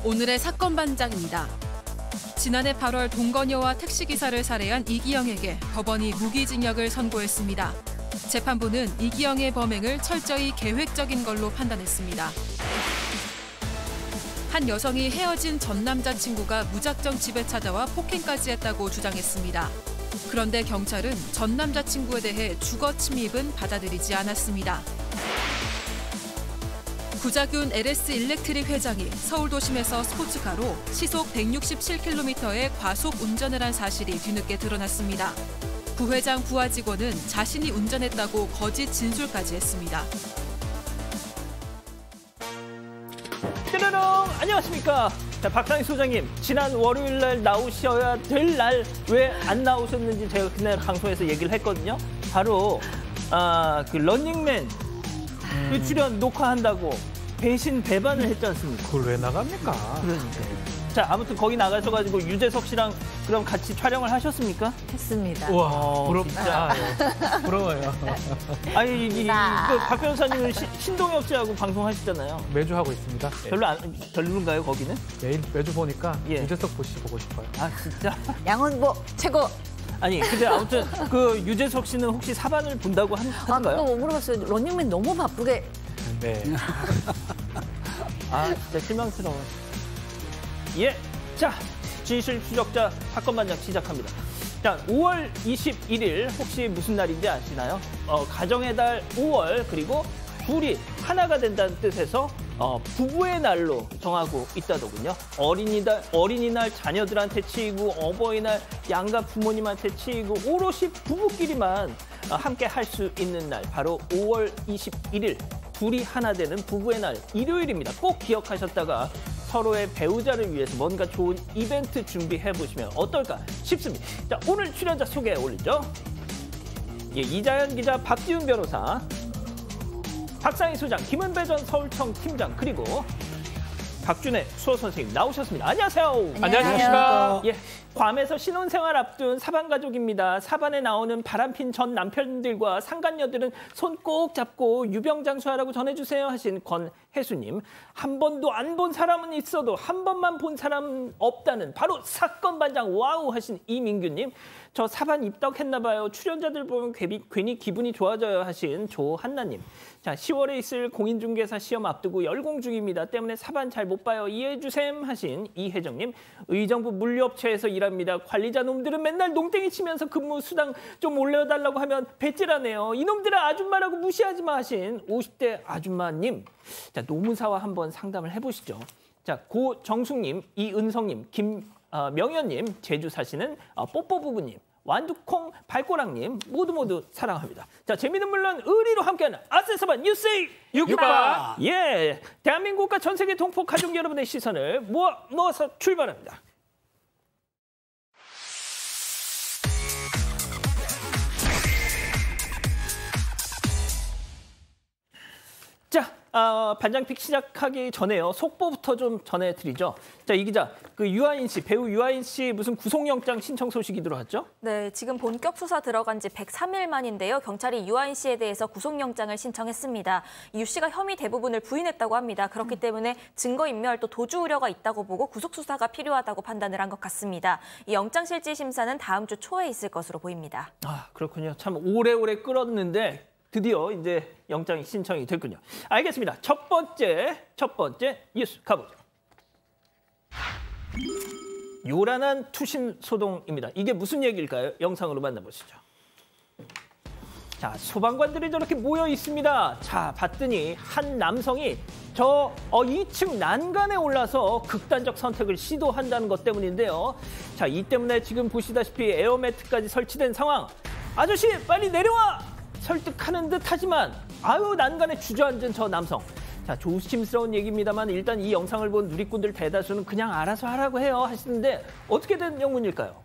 오늘의 사건 반장입니다. 지난해 8월 동거녀와 택시기사를 살해한 이기영에게 법원이 무기징역을 선고했습니다. 재판부는 이기영의 범행을 철저히 계획적인 걸로 판단했습니다. 한 여성이 헤어진 전 남자친구가 무작정 집에 찾아와 폭행까지 했다고 주장했습니다. 그런데 경찰은 전 남자친구에 대해 주거 침입은 받아들이지 않았습니다. 구자균 LS 일렉트릭 회장이 서울 도심에서 스포츠카로 시속 167km의 과속 운전을 한 사실이 뒤늦게 드러났습니다. 부회장 부하 직원은 자신이 운전했다고 거짓 진술까지 했습니다. 띠르릉! 안녕하십니까? 자, 박상희 소장님, 지난 월요일 날 나오셔야 될 날 왜 안 나오셨는지 제가 그날 방송에서 얘기를 했거든요. 바로 그 런닝맨 출연 녹화한다고 배신 배반을 했지 않습니까? 그걸 왜 나갑니까? 그러니까요. 자, 아무튼 거기 나가셔가지고 유재석 씨랑 그럼 같이 촬영을 하셨습니까? 했습니다. 우와, 부럽다. 부러워요. 아니, 박 변호사님은 신동엽 씨하고 방송하시잖아요. 매주 하고 있습니다. 별로인가요, 거기는? 매주 보니까 예. 유재석 씨 보고 싶어요. 아, 진짜? 양은보 최고. 아니, 근데 아무튼 그 유재석 씨는 혹시 사반을 본다고 하던가요? 그거 못 물어봤어요. 런닝맨 너무 바쁘게. 네. 아, 진짜 실망스러워. 예, 자, 진실 추적자 사건 반장 시작합니다. 자, 5월 21일 혹시 무슨 날인지 아시나요? 가정의 달 5월, 그리고 둘이 하나가 된다는 뜻에서 부부의 날로 정하고 있다더군요. 어린이날 자녀들한테 치이고, 어버이날 양가 부모님한테 치이고, 오롯이 부부끼리만 함께 할 수 있는 날, 바로 5월 21일 둘이 하나 되는 부부의 날, 일요일입니다. 꼭 기억하셨다가 서로의 배우자를 위해서 뭔가 좋은 이벤트 준비해보시면 어떨까 싶습니다. 자, 오늘 출연자 소개해 올리죠. 예, 이자연 기자, 박지훈 변호사, 박상희 소장, 김은배 전 서울청 팀장, 그리고 박준혜 수호 선생님 나오셨습니다. 안녕하세요. 안녕하십니까. 예, 괌에서 신혼생활 앞둔 사반 가족입니다. 사반에 나오는 바람핀 전 남편들과 상간녀들은 손 꼭 잡고 유병장수하라고 전해주세요 하신 권혜수님. 한 번도 안 본 사람은 있어도 한 번만 본 사람은 없다는 바로 사건 반장 와우 하신 이민규님. 저 사반 입덕했나 봐요. 출연자들 보면 괜히 기분이 좋아져요 하신 조한나님. 자, 10월에 있을 공인중개사 시험 앞두고 열공 중입니다. 때문에 사반 잘 못 봐요. 이해해 주셈 하신 이혜정님. 의정부 물류업체에서 일합니다. 관리자 놈들은 맨날 농땡이 치면서 근무 수당 좀 올려달라고 하면 배째라네요. 이놈들은 아줌마라고 무시하지 마 하신 50대 아줌마님. 자, 노무사와 한번 상담을 해보시죠. 자, 고정숙님, 이은성님, 김명현님, 제주 사시는 뽀뽀부부님, 완두콩 발꼬랑님 모두 사랑합니다. 자, 재미는 물론 의리로 함께하는 아세서반 뉴스 육바. 예, 대한민국과 전 세계 동포 가족 여러분의 시선을 모아서 출발합니다. 자, 반장픽 시작하기 전에요. 속보부터 좀 전해드리죠. 자, 이 기자, 그 유아인 씨, 배우 유아인 씨 무슨 구속영장 신청 소식이 들어왔죠? 네, 지금 본격 수사 들어간 지 103일 만인데요. 경찰이 유아인 씨에 대해서 구속영장을 신청했습니다. 유 씨가 혐의 대부분을 부인했다고 합니다. 그렇기 때문에 증거인멸 또 도주 우려가 있다고 보고 구속수사가 필요하다고 판단을 한 것 같습니다. 이 영장실질 심사는 다음 주 초에 있을 것으로 보입니다. 아, 그렇군요. 참 오래오래 끌었는데 드디어 이제 영장이 신청이 됐군요. 알겠습니다. 첫 번째 뉴스 가보죠. 요란한 투신 소동입니다. 이게 무슨 얘기일까요? 영상으로 만나보시죠. 자, 소방관들이 저렇게 모여 있습니다. 자, 봤더니 한 남성이 저 2층 난간에 올라서 극단적 선택을 시도한다는 것 때문인데요. 자, 이 때문에 지금 보시다시피 에어매트까지 설치된 상황. 아저씨, 빨리 내려와! 설득하는 듯 하지만 아유, 난간에 주저앉은 저 남성. 자, 조심스러운 얘기입니다만 일단 이 영상을 본 누리꾼들 대다수는 그냥 알아서 하라고 해요 하시는데 어떻게 된 영문일까요?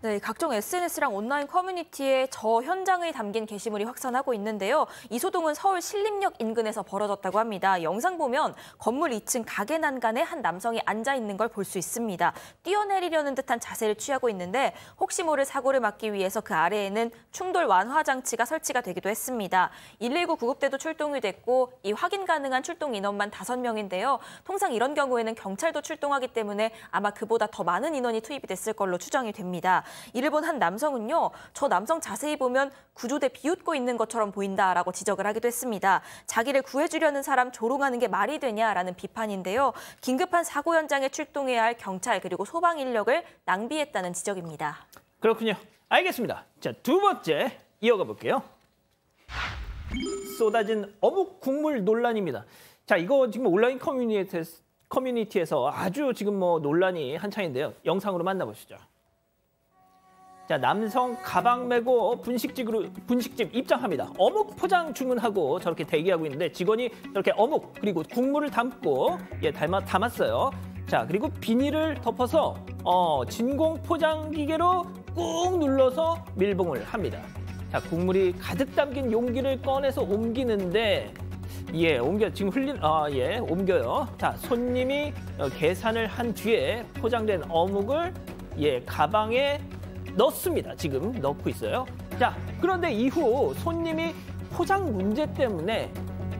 네, 각종 SNS랑 온라인 커뮤니티에 저 현장을 담긴 게시물이 확산하고 있는데요. 이 소동은 서울 신림역 인근에서 벌어졌다고 합니다. 영상 보면 건물 2층 가게 난간에 한 남성이 앉아 있는 걸 볼 수 있습니다. 뛰어내리려는 듯한 자세를 취하고 있는데 혹시 모를 사고를 막기 위해서 그 아래에는 충돌 완화 장치가 설치가 되기도 했습니다. 119 구급대도 출동이 됐고 이 확인 가능한 출동 인원만 5명인데요. 통상 이런 경우에는 경찰도 출동하기 때문에 아마 그보다 더 많은 인원이 투입이 됐을 걸로 추정이 됩니다. 이를 본 한 남성은요, 저 남성 자세히 보면 구조대 비웃고 있는 것처럼 보인다라고 지적을 하기도 했습니다. 자기를 구해주려는 사람 조롱하는 게 말이 되냐라는 비판인데요. 긴급한 사고 현장에 출동해야 할 경찰 그리고 소방 인력을 낭비했다는 지적입니다. 그렇군요. 알겠습니다. 자, 두 번째 이어가 볼게요. 쏟아진 어묵 국물 논란입니다. 자, 이거 지금 온라인 커뮤니티에서 아주 지금 논란이 한창인데요. 영상으로 만나보시죠. 자, 남성 가방 메고 분식집 입장합니다. 어묵 포장 주문하고 저렇게 대기하고 있는데 직원이 저렇게 어묵 그리고 국물을 담고 담았어요. 자, 그리고 비닐을 덮어서 진공 포장 기계로 꾹 눌러서 밀봉을 합니다. 자, 국물이 가득 담긴 용기를 꺼내서 옮기는데 지금 옮겨요. 자, 손님이 계산을 한 뒤에 포장된 어묵을 가방에 넣습니다. 지금 넣고 있어요. 자, 그런데 이후 손님이 포장 문제 때문에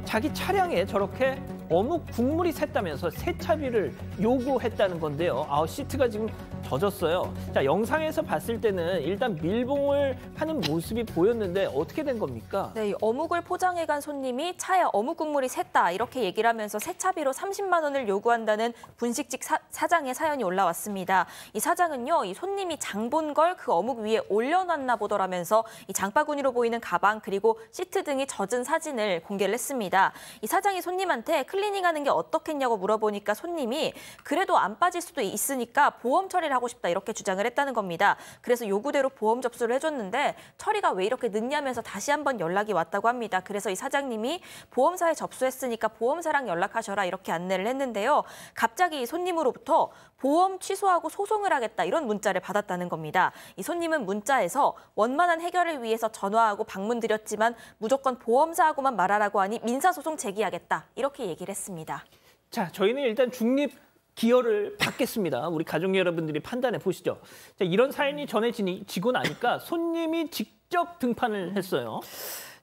자기 차량에 저렇게 어묵 국물이 샜다면서 세차비를 요구했다는 건데요. 시트가 지금 젖었어요. 자, 영상에서 봤을 때는 일단 밀봉을 하는 모습이 보였는데 어떻게 된 겁니까? 네, 이 어묵을 포장해간 손님이 차에 어묵 국물이 샜다 이렇게 얘기를 하면서 세차비로 30만 원을 요구한다는 분식집 사장의 사연이 올라왔습니다. 이 사장은요, 이 손님이 장 본 걸 그 어묵 위에 올려놨나 보더라면서 이 장바구니로 보이는 가방 그리고 시트 등이 젖은 사진을 공개를 했습니다. 이 사장이 손님한테 클리닝하는 게 어떻겠냐고 물어보니까 손님이 그래도 안 빠질 수도 있으니까 보험 처리를 하고 싶다 이렇게 주장을 했다는 겁니다. 그래서 요구대로 보험 접수를 해줬는데 처리가 왜 이렇게 늦냐면서 다시 한번 연락이 왔다고 합니다. 그래서 이 사장님이 보험사에 접수했으니까 보험사랑 연락하셔라 이렇게 안내를 했는데요. 갑자기 이 손님으로부터 보험 취소하고 소송을 하겠다 이런 문자를 받았다는 겁니다. 이 손님은 문자에서 원만한 해결을 위해서 전화하고 방문 드렸지만 무조건 보험사하고만 말하라고 하니 민사소송 제기하겠다 이렇게 얘기를 했습니다. 자, 저희는 일단 중립 기여를 받겠습니다. 우리 가족 여러분들이 판단해 보시죠. 자, 이런 사연이 전해지고 나니까 손님이 직접 등판을 했어요.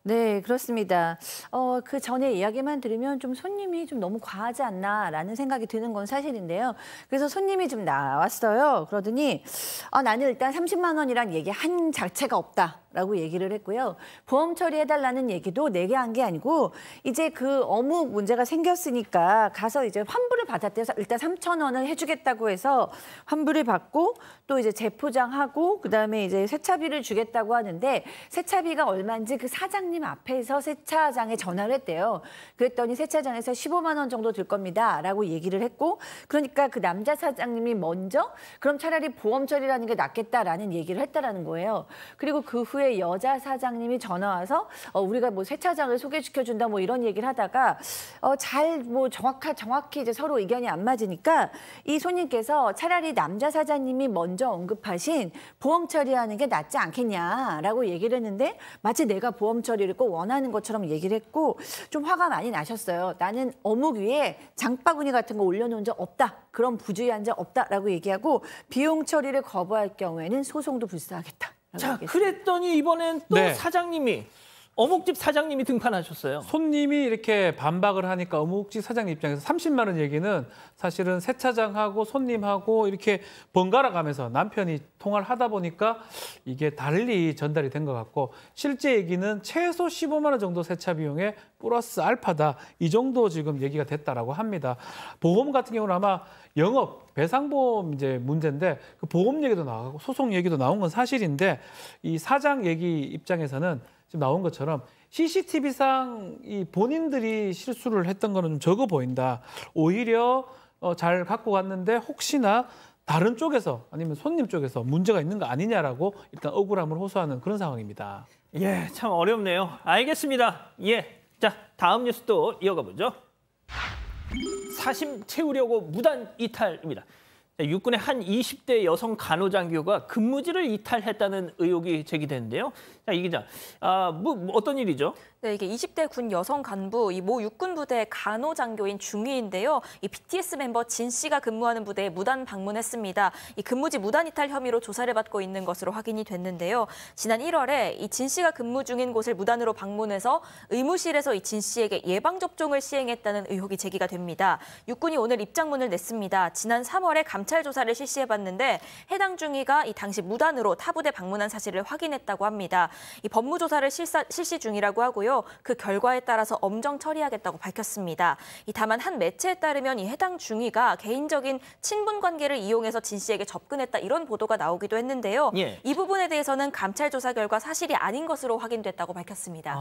네, 그렇습니다. 그 전에 이야기만 들으면 좀 손님이 좀 너무 과하지 않나라는 생각이 드는 건 사실인데요. 그래서 손님이 좀 나왔어요. 그러더니 나는 일단 30만 원이란 얘기 한 자체가 없다라고 얘기를 했고요. 보험 처리해달라는 얘기도 내게 한 게 아니고 이제 그 어묵 문제가 생겼으니까 가서 이제 환불을 받았대요. 일단 3천 원을 해주겠다고 해서 환불을 받고 또 이제 재포장하고 그다음에 이제 세차비를 주겠다고 하는데 세차비가 얼마인지 그 사장님 앞에서 세차장에 전화를 했대요. 그랬더니 세차장에서 15만 원 정도 들 겁니다라고 얘기를 했고 그러니까 그 남자 사장님이 먼저 그럼 차라리 보험 처리라는 게 낫겠다라는 얘기를 했다라는 거예요. 그리고 그 후에 여자 사장님이 전화 와서 우리가 뭐 세차장을 소개시켜준다 뭐 이런 얘기를 하다가 정확히 이제 서로 의견이 안 맞으니까 이 손님께서 차라리 남자 사장님이 먼저 언급하신 보험 처리하는 게 낫지 않겠냐라고 얘기를 했는데 마치 내가 보험 처리를 꼭 원하는 것처럼 얘기를 했고 좀 화가 많이 나셨어요. 나는 어묵 위에 장바구니 같은 거 올려놓은 적 없다. 그런 부주의한 적 없다라고 얘기하고 비용 처리를 거부할 경우에는 소송도 불사하겠다. 자, 그랬더니 이번엔 또 사장님이 어묵집 사장님이 등판하셨어요. 손님이 이렇게 반박을 하니까 어묵집 사장님 입장에서 30만 원 얘기는 사실은 세차장하고 손님하고 이렇게 번갈아 가면서 남편이 통화를 하다 보니까 이게 달리 전달이 된 것 같고 실제 얘기는 최소 15만 원 정도 세차 비용에 플러스 알파다. 이 정도 지금 얘기가 됐다라고 합니다. 보험 같은 경우는 아마 영업, 배상보험 이제 문제인데 그 보험 얘기도 나가고 소송 얘기도 나온 건 사실인데 이 사장 얘기 입장에서는 지금 나온 것처럼 CCTV상 이 본인들이 실수를 했던 거는 좀 적어 보인다. 오히려 잘 갖고 갔는데 혹시나 다른 쪽에서 아니면 손님 쪽에서 문제가 있는 거 아니냐라고 일단 억울함을 호소하는 그런 상황입니다. 예, 참 어렵네요. 알겠습니다. 자, 다음 뉴스도 이어가 보죠. 사심 채우려고 무단 이탈입니다. 육군의 한 20대 여성 간호장교가 근무지를 이탈했다는 의혹이 제기되는데요. 자, 이 기자, 어떤 일이죠? 네, 이게 20대 군 여성 간부, 이 모 육군 부대 간호장교인 중위인데요. 이 BTS 멤버 진 씨가 근무하는 부대에 무단 방문했습니다. 이 근무지 무단 이탈 혐의로 조사를 받고 있는 것으로 확인이 됐는데요. 지난 1월에 이 진 씨가 근무 중인 곳을 무단으로 방문해서 의무실에서 이 진 씨에게 예방 접종을 시행했다는 의혹이 제기가 됩니다. 육군이 오늘 입장문을 냈습니다. 지난 3월에 감찰 조사를 실시해봤는데 해당 중위가 이 당시 무단으로 타 부대 방문한 사실을 확인했다고 합니다. 이 법무조사를 실시 중이라고 하고요. 그 결과에 따라서 엄정 처리하겠다고 밝혔습니다. 다만 한 매체에 따르면 이 해당 중위가 개인적인 친분 관계를 이용해서 진 씨에게 접근했다 이런 보도가 나오기도 했는데요. 예. 이 부분에 대해서는 감찰 조사 결과 사실이 아닌 것으로 확인됐다고 밝혔습니다.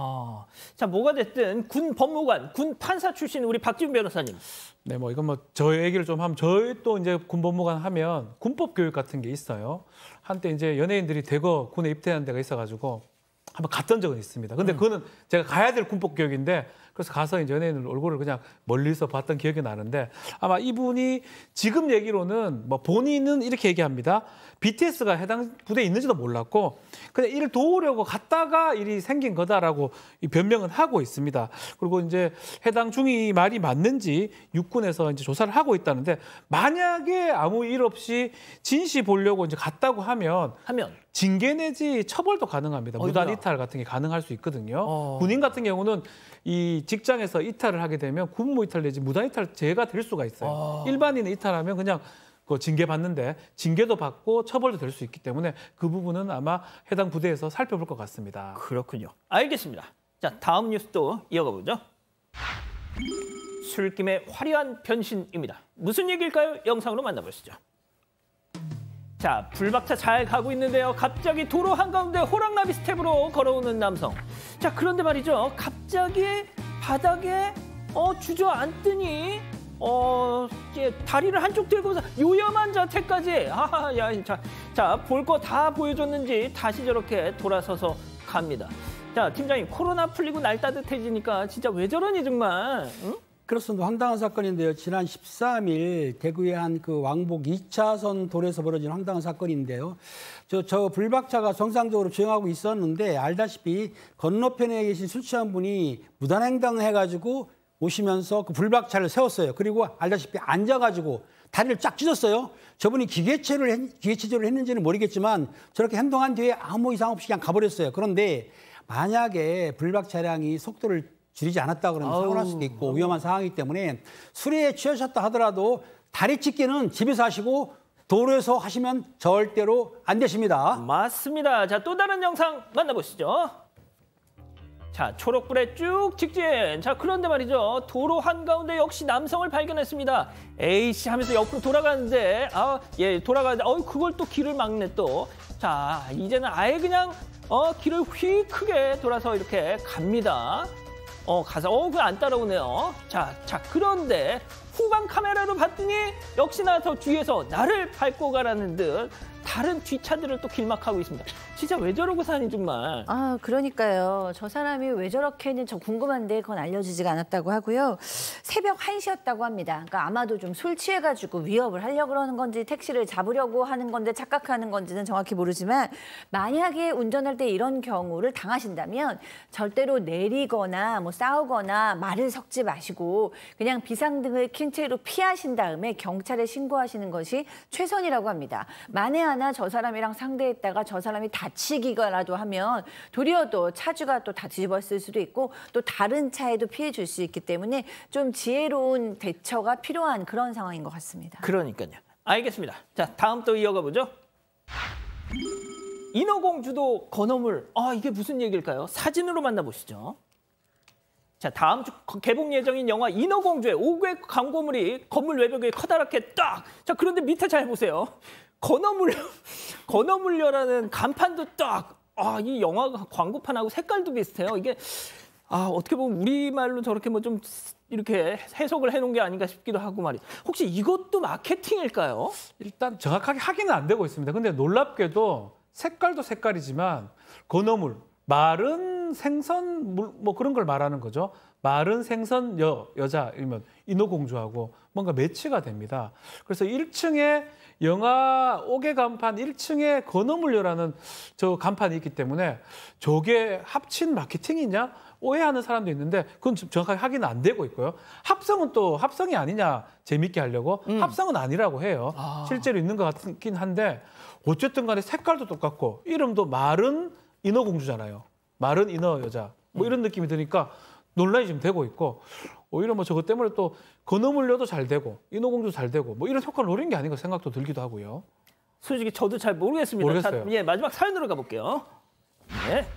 자, 뭐가 됐든 군 법무관, 군 판사 출신 우리 박지훈 변호사님. 네, 뭐 이건 뭐 저희 얘기를 좀 하면 저희 또 이제 군법무관 하면 군법 교육 같은 게 있어요. 한때 이제 연예인들이 대거 군에 입대한 데가 있어가지고 한번 갔던 적은 있습니다. 근데 그거는 제가 가야 될 군법 교육인데 그래서 가서 이제 연예인 얼굴을 그냥 멀리서 봤던 기억이 나는데 아마 이분이 지금 얘기로는 뭐 본인은 이렇게 얘기합니다. BTS가 해당 부대에 있는지도 몰랐고 그냥 일을 도우려고 갔다가 일이 생긴 거다라고 변명은 하고 있습니다. 그리고 이제 해당 중위 말이 맞는지 육군에서 이제 조사를 하고 있다는데 만약에 아무 일 없이 진시 보려고 이제 갔다고 하면 징계 내지 처벌도 가능합니다. 무단 이탈 같은 게 가능할 수 있거든요. 군인 같은 경우는 이 직장에서 이탈을 하게 되면 군무 이탈 내지 무단 이탈죄가 될 수가 있어요. 일반인은 이탈하면 그냥 그 징계 받는데 징계도 받고 처벌도 될 수 있기 때문에 그 부분은 아마 해당 부대에서 살펴볼 것 같습니다. 그렇군요. 알겠습니다. 자, 다음 뉴스도 이어가 보죠. 술김의 화려한 변신입니다. 무슨 얘기일까요? 영상으로 만나보시죠. 자, 불박차 잘 가고 있는데요. 갑자기 도로 한가운데 호랑나비 스텝으로 걸어오는 남성. 자, 그런데 말이죠. 갑자기 바닥에 주저앉더니 다리를 한쪽 들고서 요염한 자태까지. 자, 볼 거 다 보여줬는지 다시 저렇게 돌아서서 갑니다. 자, 팀장님, 코로나 풀리고 날 따뜻해지니까 진짜 왜 저러니 정말. 응? 그렇습니다. 황당한 사건인데요. 지난 13일 대구의 한 그 왕복 2차선 도로에서 벌어진 황당한 사건인데요. 저 불박차가 정상적으로 주행하고 있었는데 알다시피 건너편에 계신 술 취한 분이 무단횡단을 해가지고 오시면서 그 불박차를 세웠어요. 그리고 알다시피 앉아가지고 다리를 쫙 찢었어요. 저분이 기계체조를 했는지는 모르겠지만 저렇게 행동한 뒤에 아무 이상 없이 그냥 가버렸어요. 그런데 만약에 불박 차량이 속도를 줄이지 않았다 그러면 사고 날 수도 있고 위험한 상황이기 때문에 술에 취하셨다 하더라도 다리 찢기는 집에서 하시고 도로에서 하시면 절대로 안 되십니다. 맞습니다. 자, 또 다른 영상 만나보시죠. 자, 초록불에 쭉 직진. 자, 그런데 말이죠. 도로 한가운데 역시 남성을 발견했습니다. 에이씨 하면서 옆으로 돌아가는데 돌아가는데 그걸 또 길을 막네 또. 자, 이제는 아예 그냥 길을 휙 크게 돌아서 이렇게 갑니다. 가서 그거 안 따라오네요. 자, 그런데 후방 카메라로 봤더니 역시나 더 뒤에서 나를 밟고 가라는 듯 다른 뒷차들을 또 길막하고 있습니다. 진짜 왜 저러고 사니 정말. 그러니까요. 저 사람이 왜 저렇게는 저 궁금한데 그건 알려지지가 않았다고 하고요. 새벽 1시였다고 합니다. 그러니까 아마도 좀 술 취해가지고 위협을 하려고 그러는 건지 택시를 잡으려고 하는 건데 착각하는 건지는 정확히 모르지만 만약에 운전할 때 이런 경우를 당하신다면 절대로 내리거나 뭐 싸우거나 말을 섞지 마시고 그냥 비상등을 킨 채로 피하신 다음에 경찰에 신고하시는 것이 최선이라고 합니다. 만에 하나 저 사람이랑 상대했다가 저 사람이 다치기라도 하면 도리어 또 차주가 또 다 뒤집었을 수도 있고 또 다른 차에도 피해 줄 수 있기 때문에 좀 지혜로운 대처가 필요한 그런 상황인 것 같습니다. 그러니까요. 알겠습니다. 자, 다음 또 이어가 보죠. 인어공주도 건어물. 이게 무슨 얘기일까요? 사진으로 만나보시죠. 자, 다음 주 개봉 예정인 영화 인어공주의 5개 광고물이 건물 외벽에 커다랗게 딱. 자, 그런데 밑에 잘 보세요. 건어물려라는 간판도 딱. 이 영화 광고판하고 색깔도 비슷해요. 이게 어떻게 보면 우리말로 저렇게 뭐 좀 이렇게 해석을 해놓은 게 아닌가 싶기도 하고 말이에요. 혹시 이것도 마케팅일까요? 일단 정확하게 확인은 안 되고 있습니다. 근데 놀랍게도 색깔도 색깔이지만 건어물, 마른 생선 뭐 그런 걸 말하는 거죠. 마른 생선 여자이면 인어공주하고 뭔가 매치가 됩니다. 그래서 1층에 영화 옥외 간판 1층에 건어물려라는 저 간판이 있기 때문에 저게 합친 마케팅이냐 오해하는 사람도 있는데 그건 정확하게 확인은 안 되고 있고요. 합성은 또 합성이 아니냐 재밌게 하려고 합성은 아니라고 해요. 실제로 있는 것 같긴 한데 어쨌든 간에 색깔도 똑같고 이름도 마른 인어공주잖아요. 마른 인어 여자 뭐 이런 느낌이 드니까 논란이 지금 되고 있고 오히려 뭐 저것 때문에 또 건어물려도 잘 되고 인어공주도 잘 되고 뭐 이런 효과를 노린 게 아닌가 생각도 들기도 하고요. 솔직히 저도 잘 모르겠습니다. 모르겠어요. 자, 예, 마지막 사연으로 가볼게요. 네.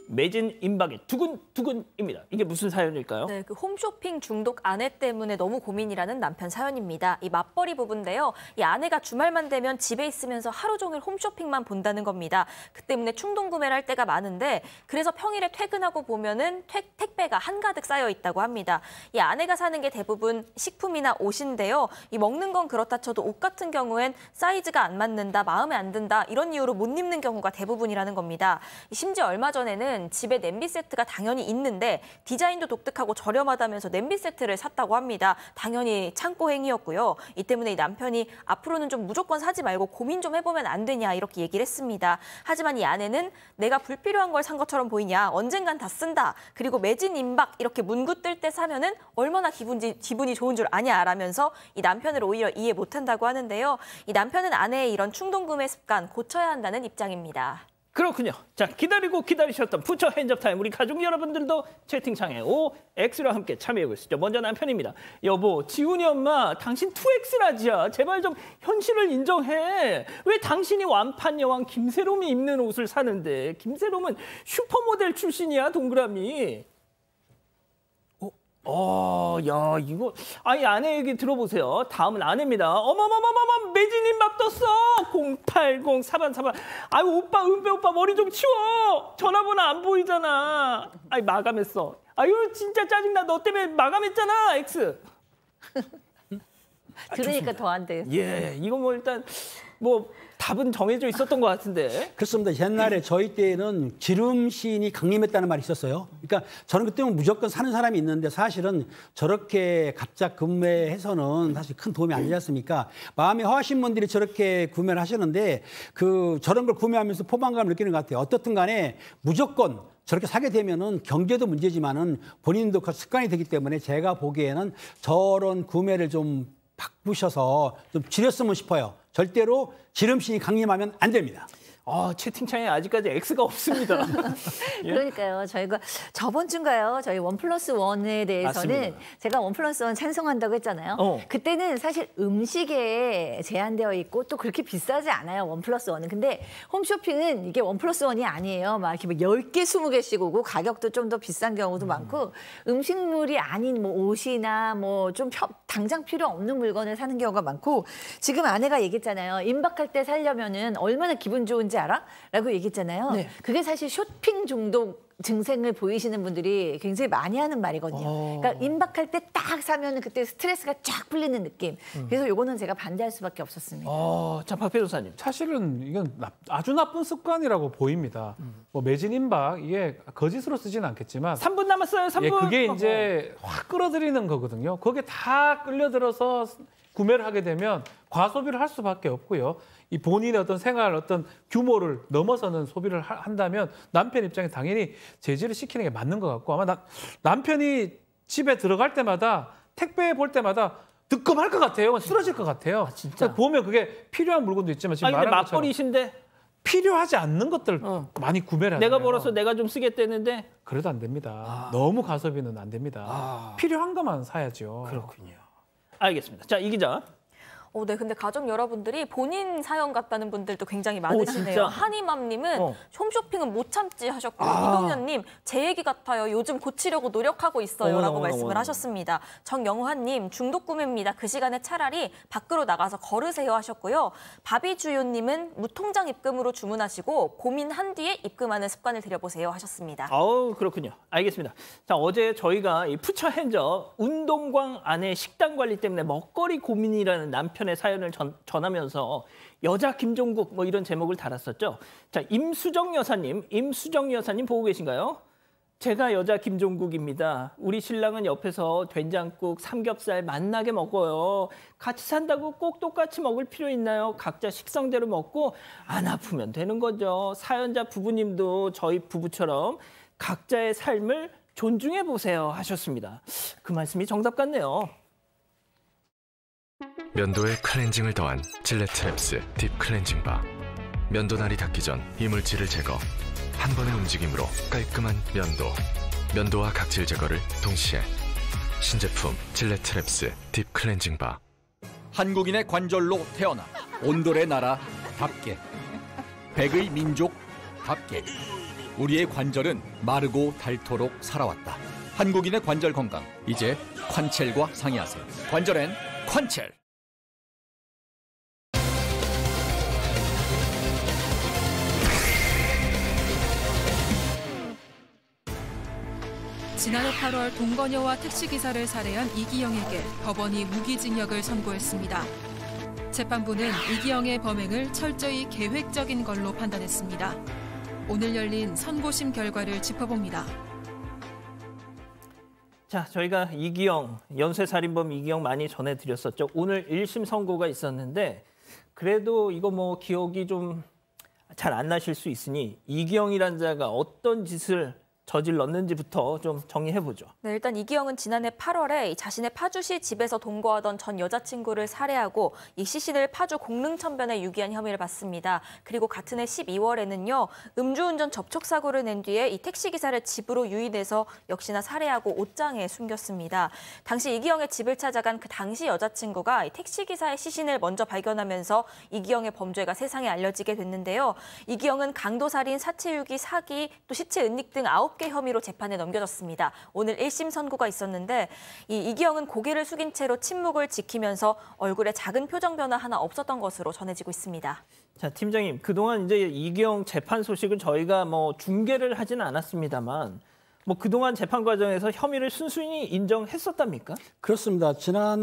매진 임박의 두근두근입니다. 이게 무슨 사연일까요? 네, 그 홈쇼핑 중독 아내 때문에 너무 고민이라는 남편 사연입니다. 이 맞벌이 부부인데요. 이 아내가 주말만 되면 집에 있으면서 하루 종일 홈쇼핑만 본다는 겁니다. 그 때문에 충동 구매를 할 때가 많은데 그래서 평일에 퇴근하고 보면은 택배가 한가득 쌓여 있다고 합니다. 이 아내가 사는 게 대부분 식품이나 옷인데요. 이 먹는 건 그렇다 쳐도 옷 같은 경우엔 사이즈가 안 맞는다, 마음에 안 든다 이런 이유로 못 입는 경우가 대부분이라는 겁니다. 심지어 얼마 전에는 집에 냄비 세트가 당연히 있는데 디자인도 독특하고 저렴하다면서 냄비 세트를 샀다고 합니다. 당연히 창고 행위였고요. 이 때문에 이 남편이 앞으로는 좀 무조건 사지 말고 고민 좀 해보면 안 되냐 이렇게 얘기를 했습니다. 하지만 이 아내는 내가 불필요한 걸 산 것처럼 보이냐 언젠간 다 쓴다. 그리고 매진 임박 이렇게 문구 뜰 때 사면은 얼마나 기분이 좋은 줄 아냐 라면서 이 남편을 오히려 이해 못한다고 하는데요. 이 남편은 아내의 이런 충동 구매 습관 고쳐야 한다는 입장입니다. 그렇군요. 자, 기다리고 기다리셨던 푸처 핸즈업 타임. 우리 가족 여러분들도 채팅창에 OX와 함께 참여하고 있죠. 먼저 남편입니다. 여보, 지훈이 엄마, 당신 2X라지야. 제발 좀 현실을 인정해. 왜 당신이 완판 여왕 김세롬이 입는 옷을 사는데. 김세롬은 슈퍼모델 출신이야, 동그라미. 야, 이거. 아니, 아내 얘기 들어보세요. 다음은 아내입니다. 어머머머머머, 매진임박 떴어. 080-4반. 아유, 오빠, 은배 오빠, 머리 좀 치워. 전화번호 안 보이잖아. 아이, 마감했어. 아유, 진짜 짜증나. 너 때문에 마감했잖아, X. 들으니까 더 안 돼요. 예, 이거 뭐 일단, 뭐, 답은 정해져 있었던 것 같은데. 그렇습니다. 옛날에 저희 때에는 지름신이 강림했다는 말이 있었어요. 그러니까 저는 그때 무조건 사는 사람이 있는데 사실은 저렇게 갑작 구매해서는 사실 큰 도움이 안 되지 않습니까? 마음이 허하신 분들이 저렇게 구매를 하셨는데 저런 걸 구매하면서 포만감을 느끼는 것 같아요. 어떻든 간에 무조건 저렇게 사게 되면은 경제도 문제지만은 본인도 그 습관이 되기 때문에 제가 보기에는 저런 구매를 좀 바꾸셔서 좀 줄였으면 싶어요. 절대로 지름신이 강림하면 안 됩니다. 채팅창에 아직까지 X가 없습니다. 예? 그러니까요. 저희가 저번 주인가요? 저희 1+1에 대해서는 맞습니다. 제가 1+1 찬성한다고 했잖아요. 그때는 사실 음식에 제한되어 있고 또 그렇게 비싸지 않아요. 1+1은. 근데 홈쇼핑은 이게 1+1이 아니에요. 막 이렇게 뭐 10개, 20개씩 오고 가격도 좀 더 비싼 경우도 많고 음식물이 아닌 뭐 옷이나 뭐 좀 당장 필요 없는 물건을 사는 경우가 많고 지금 아내가 얘기했잖아요. 임박할 때 사려면은 얼마나 기분 좋은지 알아? 라고 얘기했잖아요. 네. 그게 사실 쇼핑 중독 증상을 보이시는 분들이 굉장히 많이 하는 말이거든요. 그러니까 임박할 때 딱 사면은 그때 스트레스가 쫙 풀리는 느낌. 그래서 요거는 제가 반대할 수밖에 없었습니다. 자, 박 변호사님. 사실은 이건 아주 나쁜 습관이라고 보입니다. 뭐 매진 임박 이게 거짓으로 쓰지는 않겠지만 3분 남았어요. 3분. 예, 그게 이제 확 끌어들이는 거거든요. 거기에 다 끌려들어서 구매를 하게 되면 과소비를 할 수밖에 없고요. 이 본인의 어떤 생활 어떤 규모를 넘어서는 소비를 한다면 남편 입장에 당연히 제지를 시키는 게 맞는 것 같고 아마 남편이 집에 들어갈 때마다 택배 볼 때마다 득검할 것 같아요. 쓰러질 것 같아요. 진짜. 보면 그게 필요한 물건도 있지만 지금 근데 말한 것처럼 맞벌이신데 필요하지 않는 것들 많이 구매를 하잖아요. 내가 벌어서 내가 좀 쓰겠다는데 그래도 안 됩니다. 너무 가소비는 안 됩니다. 필요한 것만 사야죠. 그렇군요. 알겠습니다. 자, 이 기자. 네, 근데 가족 여러분들이 본인 사연 같다는 분들도 굉장히 많으시네요. 한이맘님은 홈쇼핑은 못 참지 하셨고요. 이동현님, 제 얘기 같아요. 요즘 고치려고 노력하고 있어요. 라고 말씀을 하셨습니다. 정영화님, 중독 구매입니다. 그 시간에 차라리 밖으로 나가서 걸으세요 하셨고요. 바비주요님은 무통장 입금으로 주문하시고 고민한 뒤에 입금하는 습관을 들여보세요 하셨습니다. 그렇군요. 알겠습니다. 자, 어제 저희가 이 푸처 핸즈업 운동광 안에 식단 관리 때문에 먹거리 고민이라는 남편의 사연을 전하면서 여자 김종국 뭐 이런 제목을 달았었죠. 자, 임수정 여사님 보고 계신가요? 제가 여자 김종국입니다. 우리 신랑은 옆에서 된장국, 삼겹살 맛나게 먹어요. 같이 산다고 꼭 똑같이 먹을 필요 있나요? 각자 식성대로 먹고 안 아프면 되는 거죠. 사연자 부부님도 저희 부부처럼 각자의 삶을 존중해 보세요 하셨습니다. 그 말씀이 정답 같네요. 면도에 클렌징을 더한 질레트 랩스 딥 클렌징 바. 면도날이 닿기 전 이물질을 제거. 한 번의 움직임으로 깔끔한 면도와 각질 제거를 동시에. 신제품 질레트 랩스 딥 클렌징 바. 한국인의 관절로 태어나 온돌의 나라답게, 백의 민족답게 우리의 관절은 마르고 닳도록 살아왔다. 한국인의 관절 건강, 이제 콴첼과 상의하세요. 관절엔 콴첼. 지난해 8월 동거녀와 택시기사를 살해한 이기영에게 법원이 무기징역을 선고했습니다. 재판부는 이기영의 범행을 철저히 계획적인 걸로 판단했습니다. 오늘 열린 선고심 결과를 짚어봅니다. 자, 저희가 이기영, 연쇄살인범 이기영 많이 전해드렸었죠. 오늘 1심 선고가 있었는데 그래도 이거 뭐 기억이 좀 잘 안 나실 수 있으니 이기영이란 자가 어떤 짓을 저질렀는지부터 좀 정리해보죠. 네, 일단 이기영은 지난해 8월에 자신의 파주시 집에서 동거하던 전 여자친구를 살해하고 이 시신을 파주 공릉천변에 유기한 혐의를 받습니다. 그리고 같은 해 12월에는요. 음주운전 접촉사고를 낸 뒤에 이 택시기사를 집으로 유인해서 역시나 살해하고 옷장에 숨겼습니다. 당시 이기영의 집을 찾아간 그 당시 여자친구가 이 택시기사의 시신을 먼저 발견하면서 이기영의 범죄가 세상에 알려지게 됐는데요. 이기영은 강도살인, 사체유기, 사기, 또 시체 은닉 등 9개 혐의로 재판에 넘겨졌습니다. 오늘 1심 선고가 있었는데 이기영은 고개를 숙인 채로 침묵을 지키면서 얼굴에 작은 표정 변화 하나 없었던 것으로 전해지고 있습니다. 자, 팀장님, 그동안 이제 이기영 재판 소식은 저희가 뭐 중계를 하지는 않았습니다만 뭐 그동안 재판 과정에서 혐의를 순순히 인정했었답니까? 그렇습니다. 지난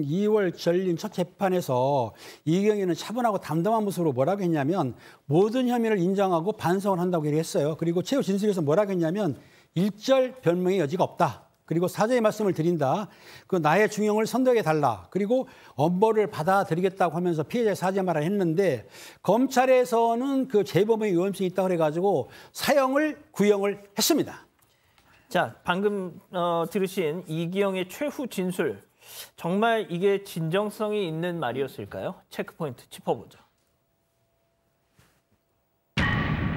2월 열린 첫 재판에서 이기영이는 차분하고 담담한 모습으로 뭐라고 했냐면 모든 혐의를 인정하고 반성을 한다고 얘기했어요. 그리고 최후 진술에서 뭐라고 했냐면 일절 변명의 여지가 없다. 그리고 사죄의 말씀을 드린다. 그 나의 중형을 선택해 달라. 그리고 엄벌을 받아들이겠다고 하면서 피해자의 사죄 말을 했는데 검찰에서는 그 재범의 위험성이 있다고 그래가지고 사형을 구형을 했습니다. 자, 방금 들으신 이기영의 최후 진술. 정말 이게 진정성이 있는 말이었을까요? 체크포인트 짚어보죠.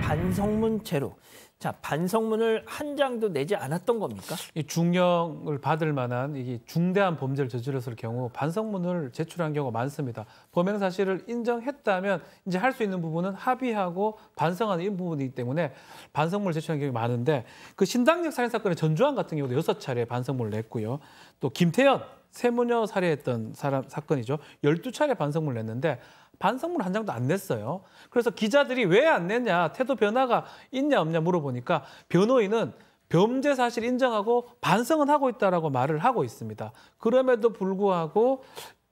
반성문 제로. 자, 반성문을 한 장도 내지 않았던 겁니까? 이 중형을 받을 만한 이게 중대한 범죄를 저질렀을 경우 반성문을 제출한 경우가 많습니다. 범행 사실을 인정했다면 이제 할 수 있는 부분은 합의하고 반성하는 이 부분이기 때문에 반성문을 제출한 경우가 많은데 그 신당역 살인 사건의 전주환 같은 경우도 6차례 반성문을 냈고요. 또 김태현 세무녀 살해했던 사건이죠. 12차례 반성문을 냈는데 반성문 한 장도 안 냈어요. 그래서 기자들이 왜 안 냈냐, 태도 변화가 있냐 없냐 물어보니까 변호인은 범죄 사실 인정하고 반성은 하고 있다라고 말을 하고 있습니다. 그럼에도 불구하고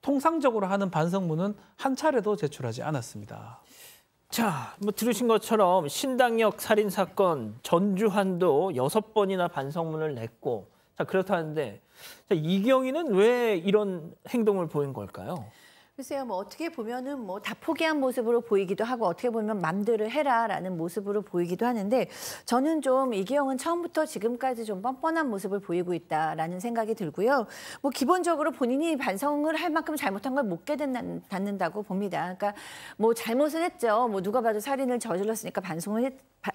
통상적으로 하는 반성문은 한 차례도 제출하지 않았습니다. 자, 뭐 들으신 것처럼 신당역 살인 사건 전주환도 6번이나 반성문을 냈고, 자, 그렇다는데 자, 이기영이는 왜 이런 행동을 보인 걸까요? 글쎄요, 뭐 어떻게 보면은 뭐 다 포기한 모습으로 보이기도 하고 어떻게 보면 맘대로 해라라는 모습으로 보이기도 하는데 저는 좀 이기영은 처음부터 지금까지 좀 뻔뻔한 모습을 보이고 있다라는 생각이 들고요. 뭐 기본적으로 본인이 반성을 할 만큼 잘못한 걸 못 깨닫는다고 봅니다. 그러니까 뭐 잘못은 했죠. 뭐 누가 봐도 살인을 저질렀으니까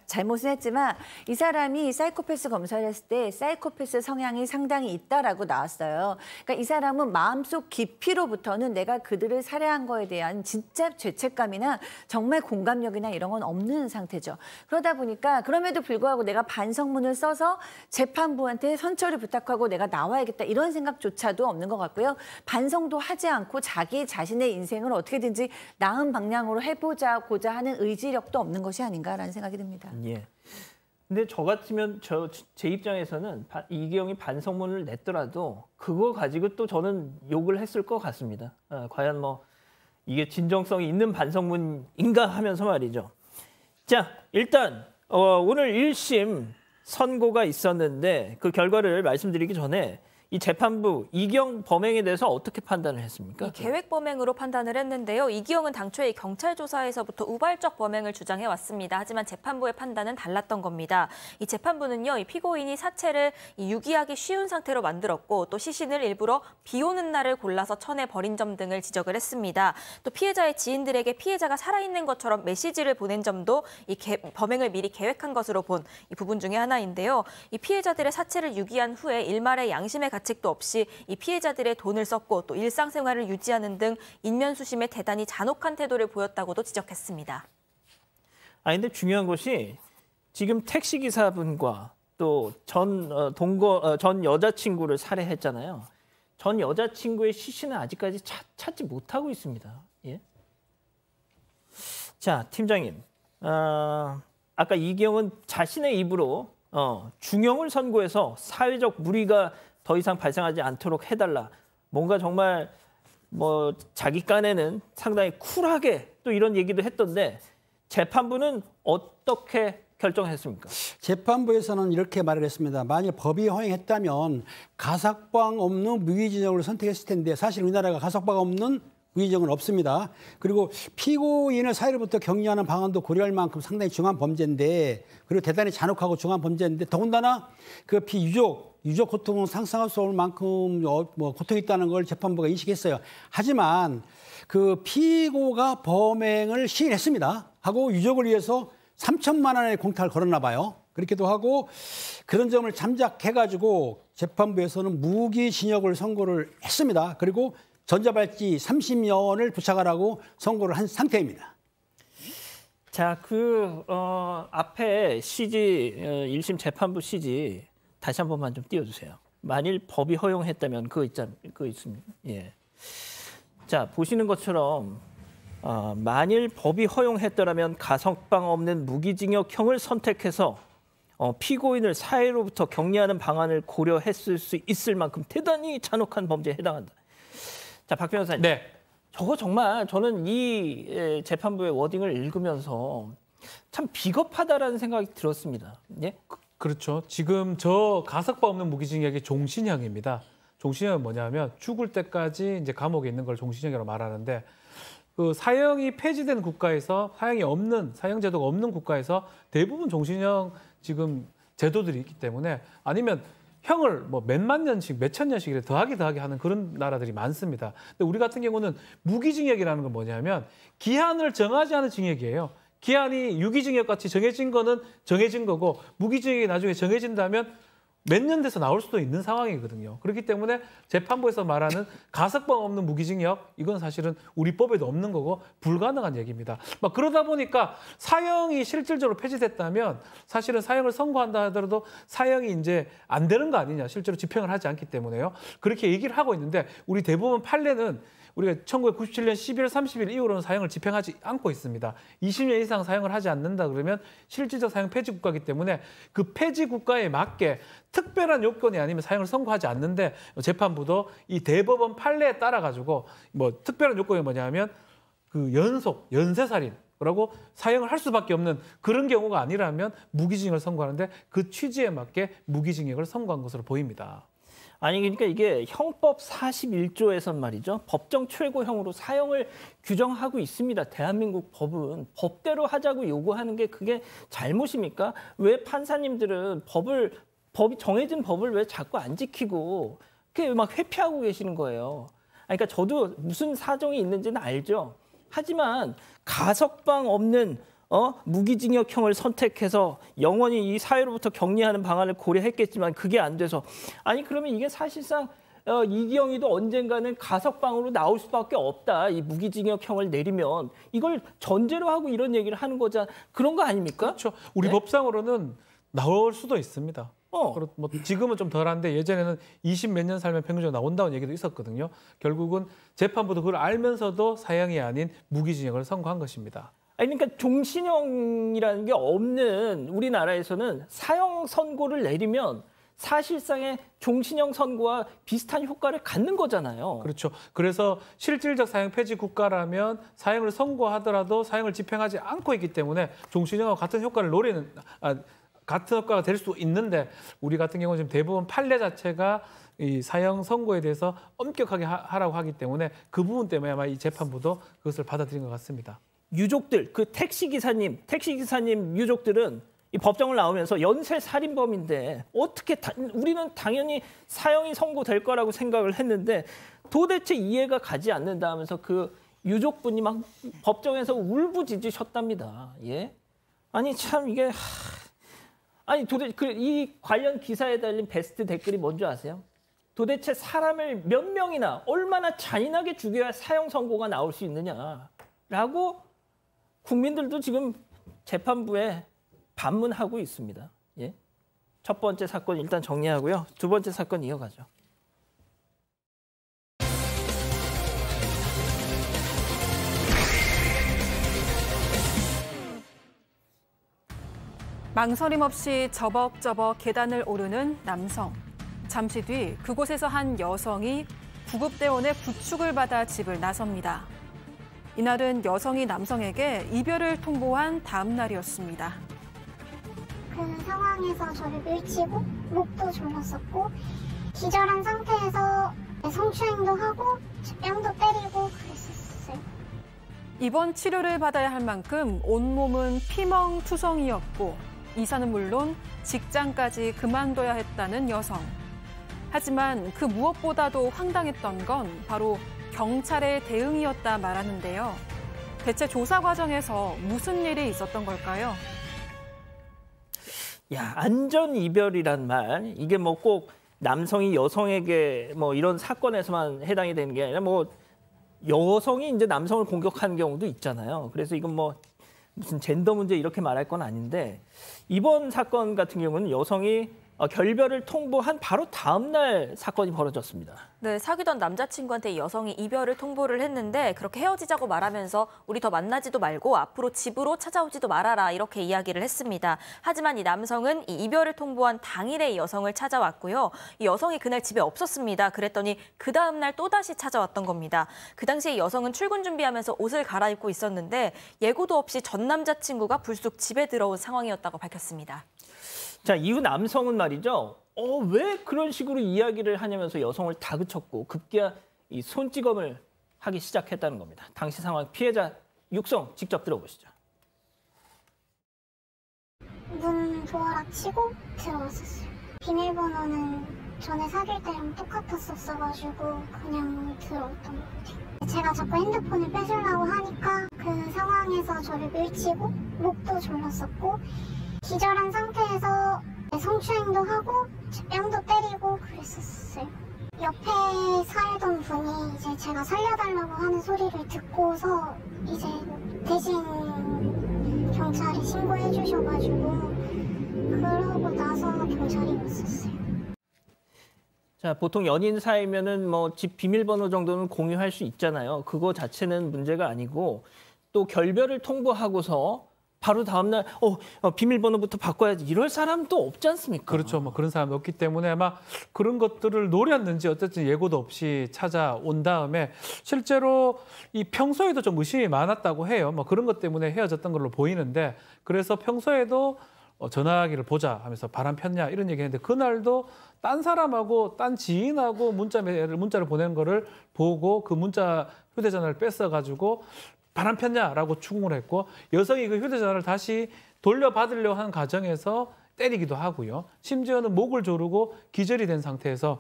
잘못은 했지만 이 사람이 사이코패스 검사를 했을 때 사이코패스 성향이 상당히 있다라고 나왔어요. 그러니까 이 사람은 마음속 깊이로부터는 내가 그들을 살해한 거에 대한 진짜 죄책감이나 정말 공감력이나 이런 건 없는 상태죠. 그러다 보니까 그럼에도 불구하고 내가 반성문을 써서 재판부한테 선처를 부탁하고 내가 나와야겠다 이런 생각조차도 없는 것 같고요. 반성도 하지 않고 자기 자신의 인생을 어떻게든지 나은 방향으로 해보자고자 하는 의지력도 없는 것이 아닌가라는 생각이 듭니다. 예. 근데 저 같으면 제 입장에서는 이기영이 반성문을 냈더라도 그거 가지고 또 저는 욕을 했을 것 같습니다. 과연 뭐 이게 진정성이 있는 반성문인가 하면서 말이죠. 자, 일단 오늘 1심 선고가 있었는데 그 결과를 말씀드리기 전에 이 재판부 이기영 범행에 대해서 어떻게 판단을 했습니까? 계획 범행으로 판단을 했는데요. 이기영은 당초에 경찰 조사에서부터 우발적 범행을 주장해 왔습니다. 하지만 재판부의 판단은 달랐던 겁니다. 이 재판부는요, 이 피고인이 사체를 유기하기 쉬운 상태로 만들었고 또 시신을 일부러 비 오는 날을 골라서 천에 버린 점 등을 지적을 했습니다. 또 피해자의 지인들에게 피해자가 살아있는 것처럼 메시지를 보낸 점도 이 범행을 미리 계획한 것으로 본 이 부분 중에 하나인데요. 이 피해자들의 사체를 유기한 후에 일말의 양심의 가책도 없이 이 피해자들의 돈을 썼고 또 일상생활을 유지하는 등 인면수심에 대단히 잔혹한 태도를 보였다고도 지적했습니다. 근데 중요한 것이 지금 택시기사분과 또 전 여자친구를 살해했잖아요. 전 여자친구의 시신은 아직까지 찾지 못하고 있습니다. 예? 자, 팀장님. 아까 이기영은 자신의 입으로 중형을 선고해서 사회적 물의가 더 이상 발생하지 않도록 해달라. 뭔가 정말 뭐 자기 깐에는 상당히 쿨하게 또 이런 얘기도 했던데 재판부는 어떻게 결정했습니까? 재판부에서는 이렇게 말을 했습니다. 만약 법이 허용했다면 가석방 없는 무기징역을 선택했을 텐데 사실 우리나라가 가석방 없는 무기징역은 없습니다. 그리고 피고인을 사회로부터 격리하는 방안도 고려할 만큼 상당히 중한 범죄인데 그리고 대단히 잔혹하고 중한 범죄인데 더군다나 그 유족 고통은 상상할 수 없을 만큼 고통이 있다는 걸 재판부가 인식했어요. 하지만 그 피고가 범행을 시인했습니다. 하고 유족을 위해서 3천만 원의 공탁을 걸었나 봐요. 그렇기도 하고 그런 점을 잠작해가지고 재판부에서는 무기징역을 선고를 했습니다. 그리고 전자발찌 30년을 부착하라고 선고를 한 상태입니다. 자, 앞에 CG 1심 재판부 CG 다시 한 번만 좀 띄워주세요. 만일 법이 허용했다면 그거 있습니다. 예. 자, 보시는 것처럼 만일 법이 허용했더라면 가석방 없는 무기징역형을 선택해서 피고인을 사회로부터 격리하는 방안을 고려했을 수 있을 만큼 대단히 잔혹한 범죄에 해당한다. 자, 박 변호사님. 네. 저거 정말 저는 이 재판부의 워딩을 읽으면서 참 비겁하다라는 생각이 들었습니다. 예? 그렇죠. 지금 저 가석방 없는 무기징역이 종신형입니다. 종신형은 뭐냐면 죽을 때까지 이제 감옥에 있는 걸 종신형이라고 말하는데 그 사형이 폐지된 국가에서 사형 제도가 없는 국가에서 대부분 종신형 지금 제도들이 있기 때문에 아니면 형을 뭐 몇만 년씩, 몇천 년씩 이렇게 더하기 하는 그런 나라들이 많습니다. 근데 우리 같은 경우는 무기징역이라는 건 뭐냐면 기한을 정하지 않은 징역이에요. 기한이 유기징역 같이 정해진 거는 정해진 거고 무기징역이 나중에 정해진다면 몇 년 돼서 나올 수도 있는 상황이거든요. 그렇기 때문에 재판부에서 말하는 가석방 없는 무기징역 이건 사실은 우리 법에도 없는 거고 불가능한 얘기입니다. 막 그러다 보니까 사형이 실질적으로 폐지됐다면 사실은 사형을 선고한다 하더라도 사형이 이제 안 되는 거 아니냐. 실제로 집행을 하지 않기 때문에요. 그렇게 얘기를 하고 있는데 우리 대부분 판례는 우리가 1997년 12월 30일 이후로는 사형을 집행하지 않고 있습니다. 20년 이상 사형을 하지 않는다 그러면 실질적 사형 폐지 국가이기 때문에 그 폐지 국가에 맞게 특별한 요건이 아니면 사형을 선고하지 않는데 재판부도 이 대법원 판례에 따라 가지고 뭐 특별한 요건이 뭐냐면 그 연쇄살인 그러고 사형을 할 수밖에 없는 그런 경우가 아니라면 무기징역을 선고하는데 그 취지에 맞게 무기징역을 선고한 것으로 보입니다. 아니 그러니까 이게 형법 41조에선 말이죠. 법정 최고형으로 사형을 규정하고 있습니다. 대한민국 법은 법대로 하자고 요구하는 게 그게 잘못입니까? 왜 판사님들은 법이 정해진 법을 왜 자꾸 안 지키고 그렇게 막 회피하고 계시는 거예요. 그러니까 저도 무슨 사정이 있는지는 알죠. 하지만 가석방 없는 무기징역형을 선택해서 영원히 이 사회로부터 격리하는 방안을 고려했겠지만 그게 안 돼서 아니 그러면 이게 사실상 이기영이도 언젠가는 가석방으로 나올 수밖에 없다. 이 무기징역형을 내리면 이걸 전제로 하고 이런 얘기를 하는 거잖아. 그런 거 아닙니까? 그렇죠. 우리 법상으로는 나올 수도 있습니다. 뭐 지금은 좀 덜한데 예전에는 20 몇 년 살면 평균적으로 나온다는 얘기도 있었거든요. 결국은 재판부도 그걸 알면서도 사형이 아닌 무기징역을 선고한 것입니다. 아니 그러니까 종신형이라는 게 없는 우리나라에서는 사형 선고를 내리면 사실상의 종신형 선고와 비슷한 효과를 갖는 거잖아요. 그렇죠. 그래서 실질적 사형 폐지 국가라면 사형을 선고하더라도 사형을 집행하지 않고 있기 때문에 종신형과 같은 효과를 같은 효과가 될 수 있는데 우리 같은 경우는 지금 대부분 판례 자체가 이 사형 선고에 대해서 엄격하게 하라고 하기 때문에 그 부분 때문에 아마 이 재판부도 그것을 받아들인 것 같습니다. 유족들, 그 택시기사님 유족들은 이 법정을 나오면서 연쇄 살인범인데 어떻게 우리는 당연히 사형이 선고될 거라고 생각을 했는데 도대체 이해가 가지 않는다 하면서 그 유족분이 막 법정에서 울부짖으셨답니다. 예? 아니 참 이게 아니 도대체 이 관련 기사에 달린 베스트 댓글이 뭔지 아세요? 도대체 사람을 몇 명이나 얼마나 잔인하게 죽여야 사형 선고가 나올 수 있느냐라고 국민들도 지금 재판부에 반문하고 있습니다. 예? 첫 번째 사건 일단 정리하고요. 두 번째 사건 이어가죠. 망설임 없이 저벅저벅 계단을 오르는 남성. 잠시 뒤 그곳에서 한 여성이 구급대원의 부축을 받아 집을 나섭니다. 이날은 여성이 남성에게 이별을 통보한 다음 날이었습니다. 그 상황에서 저를 밀치고 목도 졸랐었고 기절한 상태에서 성추행도 하고 뺨도 때리고 그랬었어요. 입원 치료를 받아야 할 만큼 온몸은 피멍투성이었고 이사는 물론 직장까지 그만둬야 했다는 여성. 하지만 그 무엇보다도 황당했던 건 바로 경찰의 대응이었다 말하는데요. 대체 조사 과정에서 무슨 일이 있었던 걸까요? 야, 안전 이별이란 말 이게 뭐 꼭 남성이 여성에게 뭐 이런 사건에서만 해당이 되는 게 아니라 뭐 여성이 이제 남성을 공격하는 경우도 있잖아요. 그래서 이건 뭐 무슨 젠더 문제 이렇게 말할 건 아닌데 이번 사건 같은 경우는 여성이 결별을 통보한 바로 다음 날 사건이 벌어졌습니다. 네, 사귀던 남자친구한테 이 여성이 이별을 통보를 했는데 그렇게 헤어지자고 말하면서 우리 더 만나지도 말고 앞으로 집으로 찾아오지도 말아라 이렇게 이야기를 했습니다. 하지만 이 남성은 이 이별을 통보한 당일에 이 여성을 찾아왔고요. 이 여성이 그날 집에 없었습니다. 그랬더니 그 다음 날 또다시 찾아왔던 겁니다. 그 당시에 이 여성은 출근 준비하면서 옷을 갈아입고 있었는데 예고도 없이 전 남자친구가 불쑥 집에 들어온 상황이었다고 밝혔습니다. 자, 이후 남성은 말이죠. 왜 그런 식으로 이야기를 하냐면서 여성을 다그쳤고 급기야 이 손찌검을 하기 시작했다는 겁니다. 당시 상황 피해자 육성 직접 들어보시죠. 문 도어락 치고 들어왔었어요. 비밀번호는 전에 사귈 때랑 똑같았었어가지고 그냥 들어왔던 것 같아요. 제가 자꾸 핸드폰을 뺏으려고 하니까 그 상황에서 저를 밀치고 목도 졸랐었고 기절한 상태에서 성추행도 하고 뺨도 때리고 그랬었어요. 옆에 살던 분이 이제 제가 살려달라고 하는 소리를 듣고서 이제 대신 경찰에 신고해 주셔가지고 그러고 나서 경찰이 왔었어요. 자, 보통 연인 사이면은 뭐 집 비밀번호 정도는 공유할 수 있잖아요. 그거 자체는 문제가 아니고 또 결별을 통보하고서 바로 다음날 비밀번호부터 바꿔야지 이럴 사람도 없지 않습니까? 그렇죠. 뭐 그런 사람이 없기 때문에 아마 그런 것들을 노렸는지 어쨌든 예고도 없이 찾아온 다음에 실제로 이 평소에도 좀 의심이 많았다고 해요. 뭐 그런 것 때문에 헤어졌던 걸로 보이는데 그래서 평소에도 전화기를 보자 하면서 바람 폈냐 이런 얘기했는데 그날도 딴 사람하고 딴 지인하고 문자를 보낸 거를 보고 그 문자 휴대전화를 뺏어가지고 바람 폈냐라고 추궁을 했고 여성이 그 휴대전화를 다시 돌려받으려고 하는 과정에서 때리기도 하고요. 심지어는 목을 조르고 기절이 된 상태에서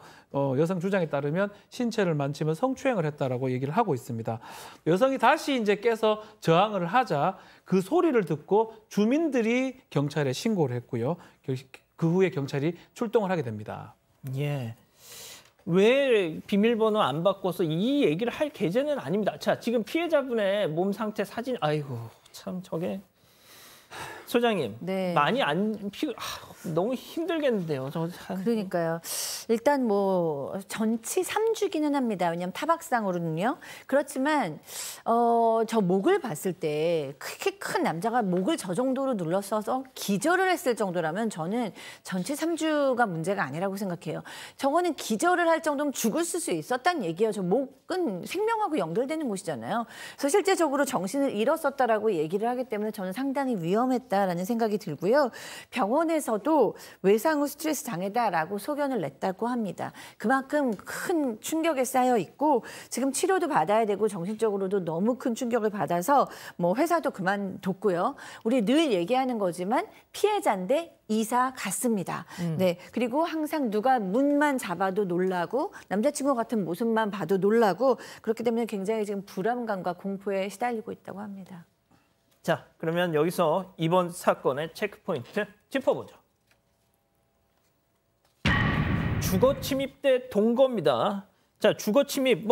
여성 주장에 따르면 신체를 만지며 성추행을 했다라고 얘기를 하고 있습니다. 여성이 다시 이제 깨서 저항을 하자 그 소리를 듣고 주민들이 경찰에 신고를 했고요. 그 후에 경찰이 출동을 하게 됩니다. 예. 왜 비밀번호 안 바꿔서 이 얘기를 할 계제는 아닙니다. 자, 지금 피해자분의 몸 상태 사진, 아이고 참 저게 소장님 네. 많이 너무 힘들겠는데요. 그러니까요. 일단 뭐 전치 3주기는 합니다. 왜냐하면 타박상으로는요. 그렇지만 저 목을 봤을 때 크게 큰 남자가 목을 저 정도로 눌러서서 기절을 했을 정도라면 저는 전치 3주가 문제가 아니라고 생각해요. 저거는 기절을 할 정도면 죽을 수 있었다는 얘기예요. 저 목은 생명하고 연결되는 곳이잖아요. 그래서 실제적으로 정신을 잃었었다라고 얘기를 하기 때문에 저는 상당히 위험했다. 같다라는 생각이 들고요. 병원에서도 외상 후 스트레스 장애다라고 소견을 냈다고 합니다. 그만큼 큰 충격에 쌓여 있고 지금 치료도 받아야 되고 정신적으로도 너무 큰 충격을 받아서 뭐 회사도 그만뒀고요. 우리 늘 얘기하는 거지만 피해자인데 이사 갔습니다. 네, 그리고 항상 누가 문만 잡아도 놀라고 남자친구 같은 모습만 봐도 놀라고 그렇기 때문에 굉장히 지금 불안감과 공포에 시달리고 있다고 합니다. 자, 그러면 여기서 이번 사건의 체크포인트 짚어보죠. 주거 침입대 동거입니다. 자, 주거 침입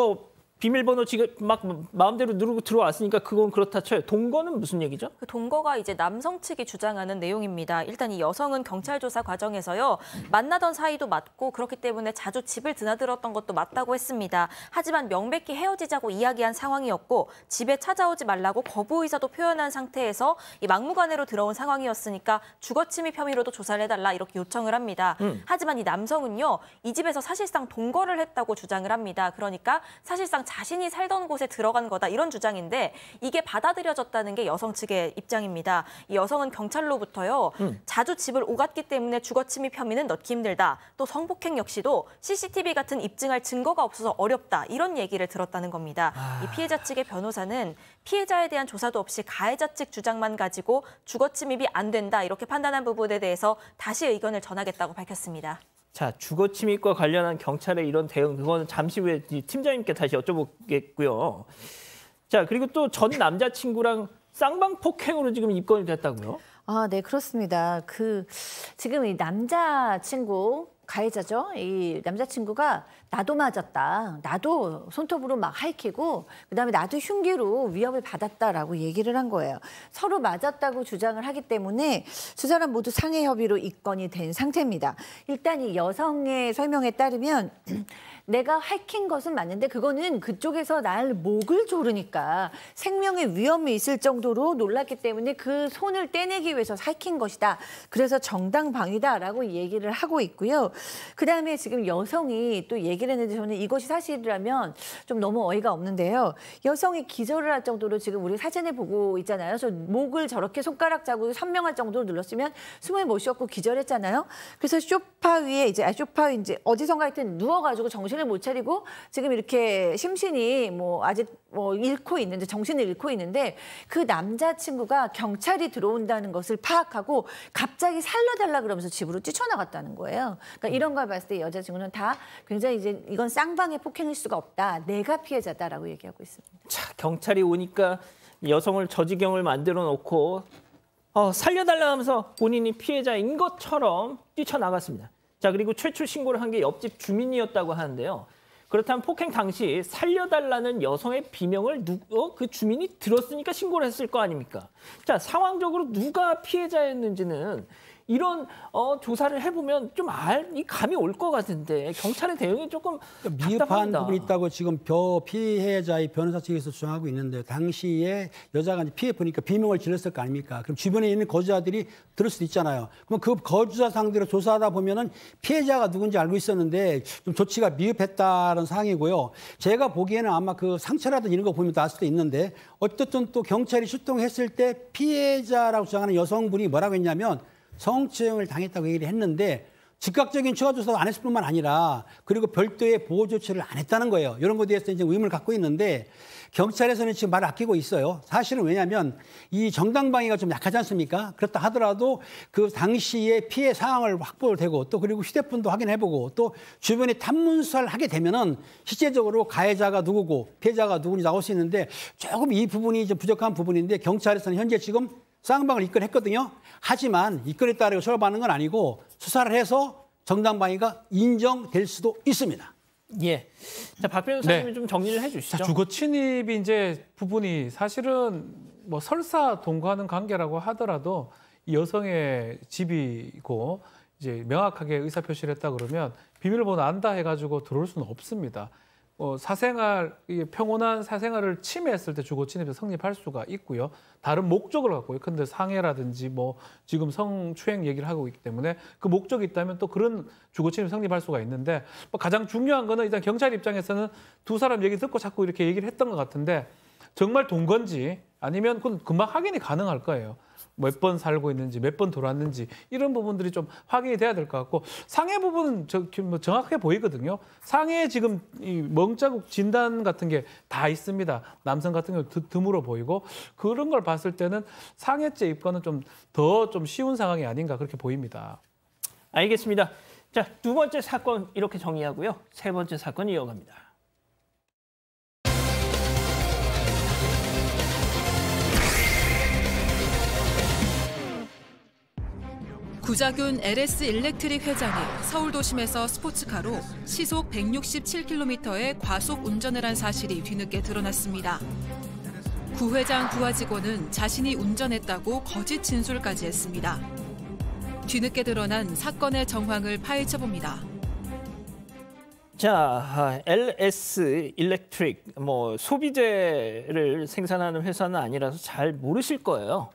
비밀번호 지금 막 마음대로 누르고 들어왔으니까 그건 그렇다 쳐요. 동거는 무슨 얘기죠? 그 동거가 이제 남성 측이 주장하는 내용입니다. 일단 이 여성은 경찰 조사 과정에서요. 만나던 사이도 맞고 그렇기 때문에 자주 집을 드나들었던 것도 맞다고 했습니다. 하지만 명백히 헤어지자고 이야기한 상황이었고 집에 찾아오지 말라고 거부 의사도 표현한 상태에서 이 막무가내로 들어온 상황이었으니까 주거 침입 혐의로도 조사를 해달라 이렇게 요청을 합니다. 하지만 이 남성은요. 이 집에서 사실상 동거를 했다고 주장을 합니다. 그러니까 사실상 자신이 살던 곳에 들어간 거다 이런 주장인데 이게 받아들여졌다는 게 여성 측의 입장입니다. 이 여성은 경찰로부터요. 자주 집을 오갔기 때문에 주거 침입 혐의는 넣기 힘들다. 또 성폭행 역시도 CCTV 같은 입증할 증거가 없어서 어렵다. 이런 얘기를 들었다는 겁니다. 이 피해자 측의 변호사는 피해자에 대한 조사도 없이 가해자 측 주장만 가지고 주거 침입이 안 된다. 이렇게 판단한 부분에 대해서 다시 의견을 전하겠다고 밝혔습니다. 자, 주거 침입과 관련한 경찰의 이런 대응, 그거는 잠시 후에 팀장님께 다시 여쭤보겠고요. 자, 그리고 또 전 남자친구랑 쌍방폭행으로 지금 입건이 됐다고요? 아, 네, 그렇습니다. 지금 이 남자친구 가해자죠. 이 남자친구가 나도 맞았다. 나도 손톱으로 막 할퀴고 그다음에 나도 흉기로 위협을 받았다라고 얘기를 한 거예요. 서로 맞았다고 주장을 하기 때문에 두 사람 모두 상해 협의로 입건이 된 상태입니다. 일단 이 여성의 설명에 따르면 내가 할킨 것은 맞는데 그거는 그쪽에서 날 목을 조르니까 생명의 위험이 있을 정도로 놀랐기 때문에 그 손을 떼내기 위해서 할킨 것이다. 그래서 정당방위다라고 얘기를 하고 있고요. 그다음에 지금 여성이 또 얘기를 했는데 저는 이것이 사실이라면 좀 너무 어이가 없는데요. 여성이 기절을 할 정도로 지금 우리 사진을 보고 있잖아요. 저 목을 저렇게 손가락 자국이 선명할 정도로 눌렀으면 숨을 못 쉬었고 기절했잖아요. 그래서 소파 위에 이제 어디선가 하여튼 누워가지고 정신을 못 차리고 지금 이렇게 심신이 아직 잃고 있는데 정신을 잃고 있는데 그 남자친구가 경찰이 들어온다는 것을 파악하고 갑자기 살려달라 그러면서 집으로 뛰쳐나갔다는 거예요. 그러니까 이런 걸 봤을 때 여자친구는 다 굉장히 이제 이건 쌍방의 폭행일 수가 없다. 내가 피해자다라고 얘기하고 있습니다. 자, 경찰이 오니까 여성을 저지경을 만들어 놓고 살려달라 하면서 본인이 피해자인 것처럼 뛰쳐나갔습니다. 자, 그리고 최초 신고를 한 게 옆집 주민이었다고 하는데요. 그렇다면 폭행 당시 살려달라는 여성의 비명을 그 주민이 들었으니까 신고를 했을 거 아닙니까? 자, 상황적으로 누가 피해자였는지는 이런 조사를 해보면 좀 이 감이 올 것 같은데 경찰의 대응이 조금 미흡한 답답합니다. 부분이 있다고 지금 피해자의 변호사 측에서 주장하고 있는데 당시에 여자가 피해 보니까 비명을 질렀을 거 아닙니까? 그럼 주변에 있는 거주자들이 들을 수도 있잖아요. 그럼 그 거주자 상대로 조사하다 보면은 피해자가 누군지 알고 있었는데 좀 조치가 미흡했다는 상황이고요. 제가 보기에는 아마 그 상처라든지 이런 거 보면 알 수도 있는데 어쨌든 또 경찰이 출동했을 때 피해자라고 주장하는 여성분이 뭐라고 했냐면 성추행을 당했다고 얘기를 했는데 즉각적인 추가 조사도 안 했을 뿐만 아니라 그리고 별도의 보호 조치를 안 했다는 거예요. 이런 것에 대해서 이제 의문을 갖고 있는데 경찰에서는 지금 말을 아끼고 있어요. 사실은 왜냐하면 이 정당방위가 좀 약하지 않습니까? 그렇다 하더라도 그 당시에 피해 상황을 확보를 되고 또 그리고 휴대폰도 확인해보고 또 주변에 탐문 수사를 하게 되면은 실제적으로 가해자가 누구고 피해자가 누군지 나올 수 있는데 조금 이 부분이 좀 부족한 부분인데 경찰에서는 현재 지금 쌍방을 입건했거든요. 하지만 입건했다고 처벌받는 건 아니고 수사를 해서 정당방위가 인정될 수도 있습니다. 예. 자, 박 변호사님이 좀 정리를 해주시죠. 자, 주거 침입이 이제 부분이 사실은 설사 동거하는 관계라고 하더라도 이 여성의 집이고 이제 명확하게 의사 표시를 했다 그러면 비밀번호 안다 해가지고 들어올 수는 없습니다. 평온한 사생활을 침해했을 때 주거 침입이 성립할 수가 있고요. 다른 목적을 갖고 근데 상해라든지 지금 성추행 얘기를 하고 있기 때문에 그 목적이 있다면 또 그런 주거 침입 성립할 수가 있는데 가장 중요한 거는 일단 경찰 입장에서는 두 사람 얘기 듣고 자꾸 이렇게 얘기를 했던 것 같은데 정말 동거인지 아니면 그건 금방 확인이 가능할 거예요. 몇 번 살고 있는지, 몇 번 돌았는지 이런 부분들이 좀 확인이 돼야 될 것 같고 상해 부분은 뭐 정확하게 보이거든요. 상해 지금 이 멍자국 진단 같은 게 다 있습니다. 남성 같은 경우 드물어 보이고 그런 걸 봤을 때는 상해죄 입건은 좀 더 좀 쉬운 상황이 아닌가 그렇게 보입니다. 알겠습니다. 자, 두 번째 사건 이렇게 정리하고요. 세 번째 사건 이어갑니다. 구자균 LS 일렉트릭 회장이 서울 도심에서 스포츠카로 시속 167km의 과속 운전을 한 사실이 뒤늦게 드러났습니다. 구 회장 부하 직원은 자신이 운전했다고 거짓 진술까지 했습니다. 뒤늦게 드러난 사건의 정황을 파헤쳐 봅니다. 자, LS 일렉트릭 소비재를 생산하는 회사는 아니라서 잘 모르실 거예요.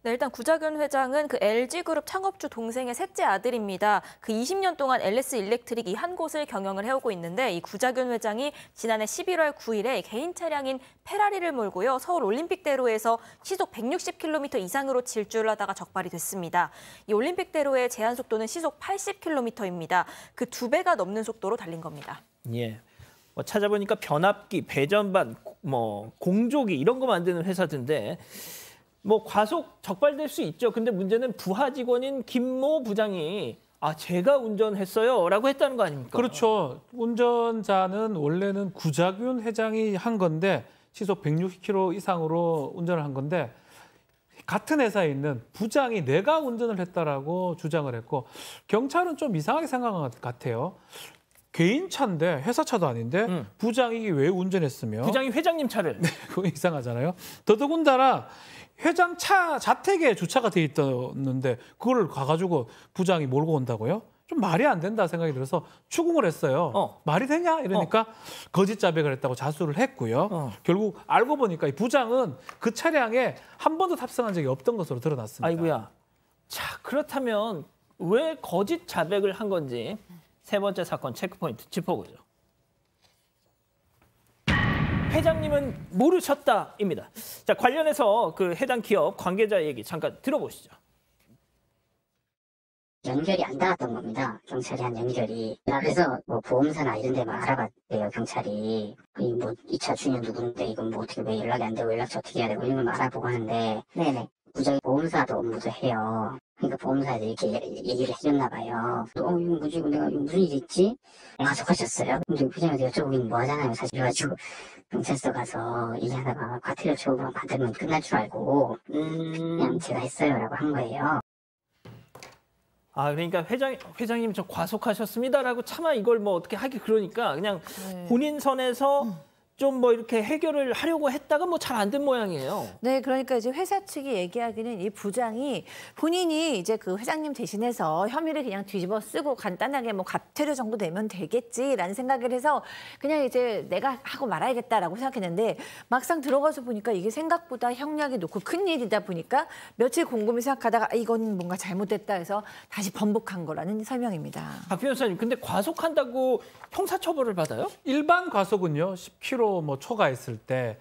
네, 일단 구자균 회장은 그 LG그룹 창업주 동생의 셋째 아들입니다. 그 20년 동안 LS 일렉트릭 이 한 곳을 경영을 해오고 있는데 이 구자균 회장이 지난해 11월 9일에 개인 차량인 페라리를 몰고요. 서울 올림픽대로에서 시속 160km 이상으로 질주를 하다가 적발이 됐습니다. 이 올림픽대로의 제한 속도는 시속 80km입니다. 그 2배가 넘는 속도로 달린 겁니다. 예. 찾아보니까 변압기, 배전반, 공조기 이런 거 만드는 회사던데 과속 적발될 수 있죠. 근데 문제는 부하 직원인 김모 부장이 제가 운전했어요 라고 했다는 거 아닙니까? 그렇죠. 운전자는 원래는 구자균 회장이 한 건데 시속 160km 이상으로 운전을 한 건데 같은 회사에 있는 부장이 내가 운전을 했다라고 주장을 했고 경찰은 좀 이상하게 생각한 것 같아요. 개인 차인데 회사 차도 아닌데 부장이 왜 운전했으며 부장이 회장님 차를 네, 그거 이상하잖아요. 더더군다나 회장 차 자택에 주차가 돼 있었는데 그걸 가가지고 부장이 몰고 온다고요? 좀 말이 안 된다 생각이 들어서 추궁을 했어요. 말이 되냐? 이러니까 거짓 자백을 했다고 자수를 했고요. 결국 알고 보니까 이 부장은 그 차량에 한 번도 탑승한 적이 없던 것으로 드러났습니다. 아이고야. 자, 그렇다면 왜 거짓 자백을 한 건지 세 번째 사건 체크포인트 짚어보죠. 회장님은 모르셨다입니다. 자, 관련해서 그 해당 기업 관계자 얘기 잠깐 들어보시죠. 연결이 안 닿았던 겁니다. 경찰이 한 연결이. 그래서 보험사나 이런 데만 알아봤대요, 경찰이. 2차 주인 누군데 이건 어떻게 왜 연락이 안 되고 연락처 어떻게 해야 되고 이런 걸 알아보고 하는데 네네. 구자기 보험사도 업무도 해요. 그러니까 보험사에서 이렇게 얘기를 해줬나 봐요. 이거 뭐지? 내가 무슨 일이 있지? 가족하셨어요? 근데 회장한테 여쭤보긴 뭐 하잖아요. 사실 그래가지고 경찰서 가서 얘기하다가 과태료 처분만 받으면 끝날 줄 알고 그냥 제가 했어요 라고 한 거예요. 그러니까 회장님 저 과속하셨습니다라고 차마 이걸 어떻게 하기 그러니까 그냥 본인 선에서 좀 이렇게 해결을 하려고 했다가 잘 안 된 모양이에요. 네, 그러니까 이제 회사 측이 얘기하기는 이 부장이 본인이 이제 그 회장님 대신해서 혐의를 그냥 뒤집어 쓰고 간단하게 과태료 정도 내면 되겠지라는 생각을 해서 그냥 이제 내가 하고 말아야겠다라고 생각했는데 막상 들어가서 보니까 이게 생각보다 형량이 높고 큰 일이다 보니까 며칠 곰곰이 생각하다가 이건 뭔가 잘못됐다 해서 다시 번복한 거라는 설명입니다. 박 변호사님, 근데 과속한다고 형사처벌을 받아요? 일반 과속은요, 10km 초과했을 때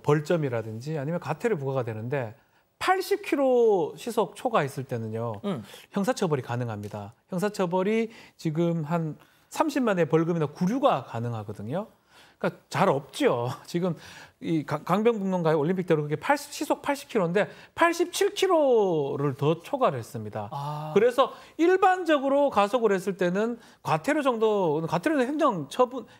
벌점이라든지 아니면 과태료 부과가 되는데 80km 시속 초과했을 때는요 형사처벌이 가능합니다. 형사처벌이 지금 한 30만의 벌금이나 구류가 가능하거든요. 그러니까 잘 없죠. 지금 이 강변북로인가요? 올림픽대로 그게 시속 80km인데 87km를 더 초과를 했습니다. 그래서 일반적으로 가속을 했을 때는 과태료는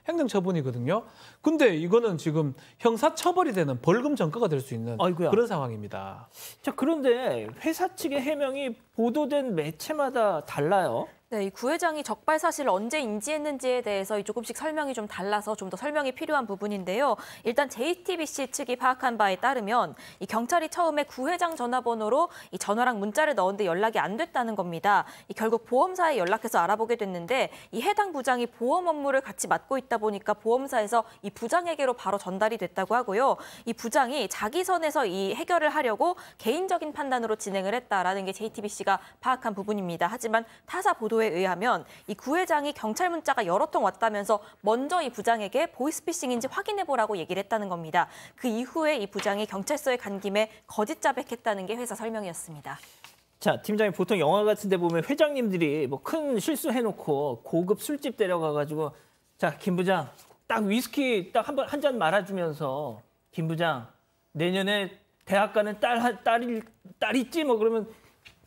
행정처분이거든요. 근데 이거는 지금 형사처벌이 되는 벌금 전가가 될 수 있는 그런 상황입니다. 자, 그런데 회사 측의 해명이 보도된 매체마다 달라요. 네, 이 구 회장이 적발 사실을 언제 인지했는지에 대해서 조금씩 설명이 좀 달라서 좀 더 설명이 필요한 부분인데요. 일단 JTBC 측이 파악한 바에 따르면 이 경찰이 처음에 구 회장 전화번호로 이 전화랑 문자를 넣었는데 연락이 안 됐다는 겁니다. 결국 보험사에 연락해서 알아보게 됐는데 이 해당 부장이 보험 업무를 같이 맡고 있다 보니까 보험사에서 이 부장에게로 바로 전달이 됐다고 하고요. 이 부장이 자기 선에서 이 해결을 하려고 개인적인 판단으로 진행을 했다라는 게 JTBC가 파악한 부분입니다. 하지만 타사 보도에 보도에 의하면 이 구회장이 경찰 문자가 여러 통 왔다면서 먼저 이 부장에게 보이스피싱인지 확인해보라고 얘기를 했다는 겁니다. 그 이후에 이 부장이 경찰서에 간 김에 거짓 자백했다는 게 회사 설명이었습니다. 자, 팀장님 보통 영화 같은 데 보면 회장님들이 뭐 큰 실수해놓고 고급 술집 데려가가지고 자, 김 부장 딱 위스키 딱 한 잔 말아주면서 김 부장 내년에 대학 가는 딸 있지 뭐 그러면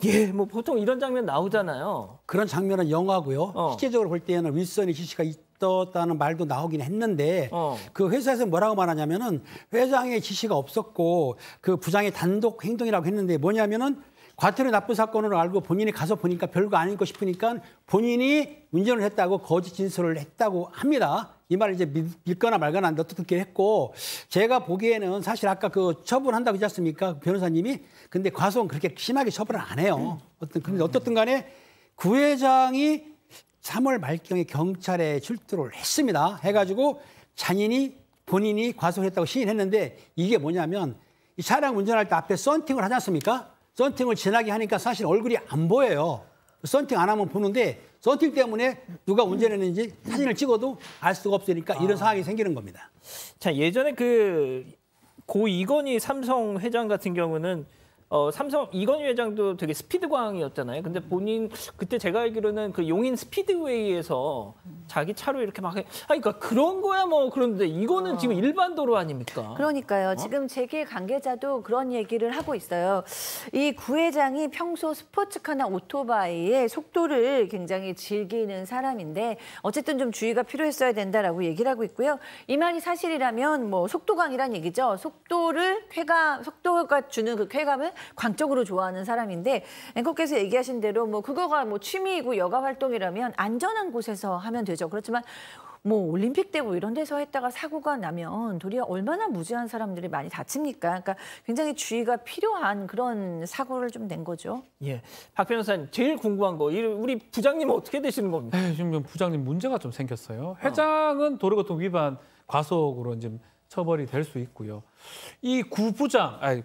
예, 뭐 보통 이런 장면 나오잖아요. 그런 장면은 영화고요. 실제적으로 볼 때는 윌슨의 지시가 있었다는 말도 나오긴 했는데 그 회사에서 뭐라고 말하냐면은 회장의 지시가 없었고 그 부장의 단독 행동이라고 했는데 뭐냐면은 과태료 납부 사건으로 알고 본인이 가서 보니까 별거 아닐 거 싶으니까 본인이 운전을 했다고 거짓 진술을 했다고 합니다. 이 말을 이제 믿거나 말거나 어떻게 했고 제가 보기에는 사실 아까 그 처분한다고 하지 않습니까? 변호사님이. 근데 과속은 그렇게 심하게 처분을 안 해요. 근데 어떻든 간에 구회장이 3월 말경에 경찰에 출두를 했습니다. 해가지고 본인이 과속했다고 시인했는데 이게 뭐냐면 이 차량 운전할 때 앞에 썬팅을 하지 않습니까? 썬팅을 진하게 하니까 사실 얼굴이 안 보여요. 썬팅 안 하면 보는데 썬팅 때문에 누가 운전했는지 사진을 찍어도 알 수가 없으니까 이런 상황이 생기는 겁니다. 자, 예전에 고 이건희 삼성 회장 같은 경우는 삼성 이건희 회장도 되게 스피드광이었잖아요. 근데 본인 그때 제가 알기로는 그 용인 스피드웨이에서 자기 차로 이렇게 막 그러니까 그런 거야 뭐 그런데 이거는 지금 일반 도로 아닙니까? 그러니까요. 지금 재계 관계자도 그런 얘기를 하고 있어요. 이 구회장이 평소 스포츠카나 오토바이의 속도를 굉장히 즐기는 사람인데 어쨌든 좀 주의가 필요했어야 된다라고 얘기를 하고 있고요. 이 말이 사실이라면 뭐 속도광이란 얘기죠. 속도가 주는 그 쾌감을 광적으로 좋아하는 사람인데 앵커께서 얘기하신 대로 뭐 그거가 뭐 취미이고 여가 활동이라면 안전한 곳에서 하면 되죠. 그렇지만 뭐 올림픽 때 뭐 이런 데서 했다가 사고가 나면 도리어 얼마나 무지한 사람들이 많이 다칩니까? 그러니까 굉장히 주의가 필요한 그런 사고를 좀 낸 거죠. 예, 박 변호사님 제일 궁금한 거 우리 부장님은 어떻게 되시는 겁니까? 지금 부장님 문제가 좀 생겼어요. 회장은 도로교통 위반 과속으로 이제 처벌이 될 수 있고요. 이 부장은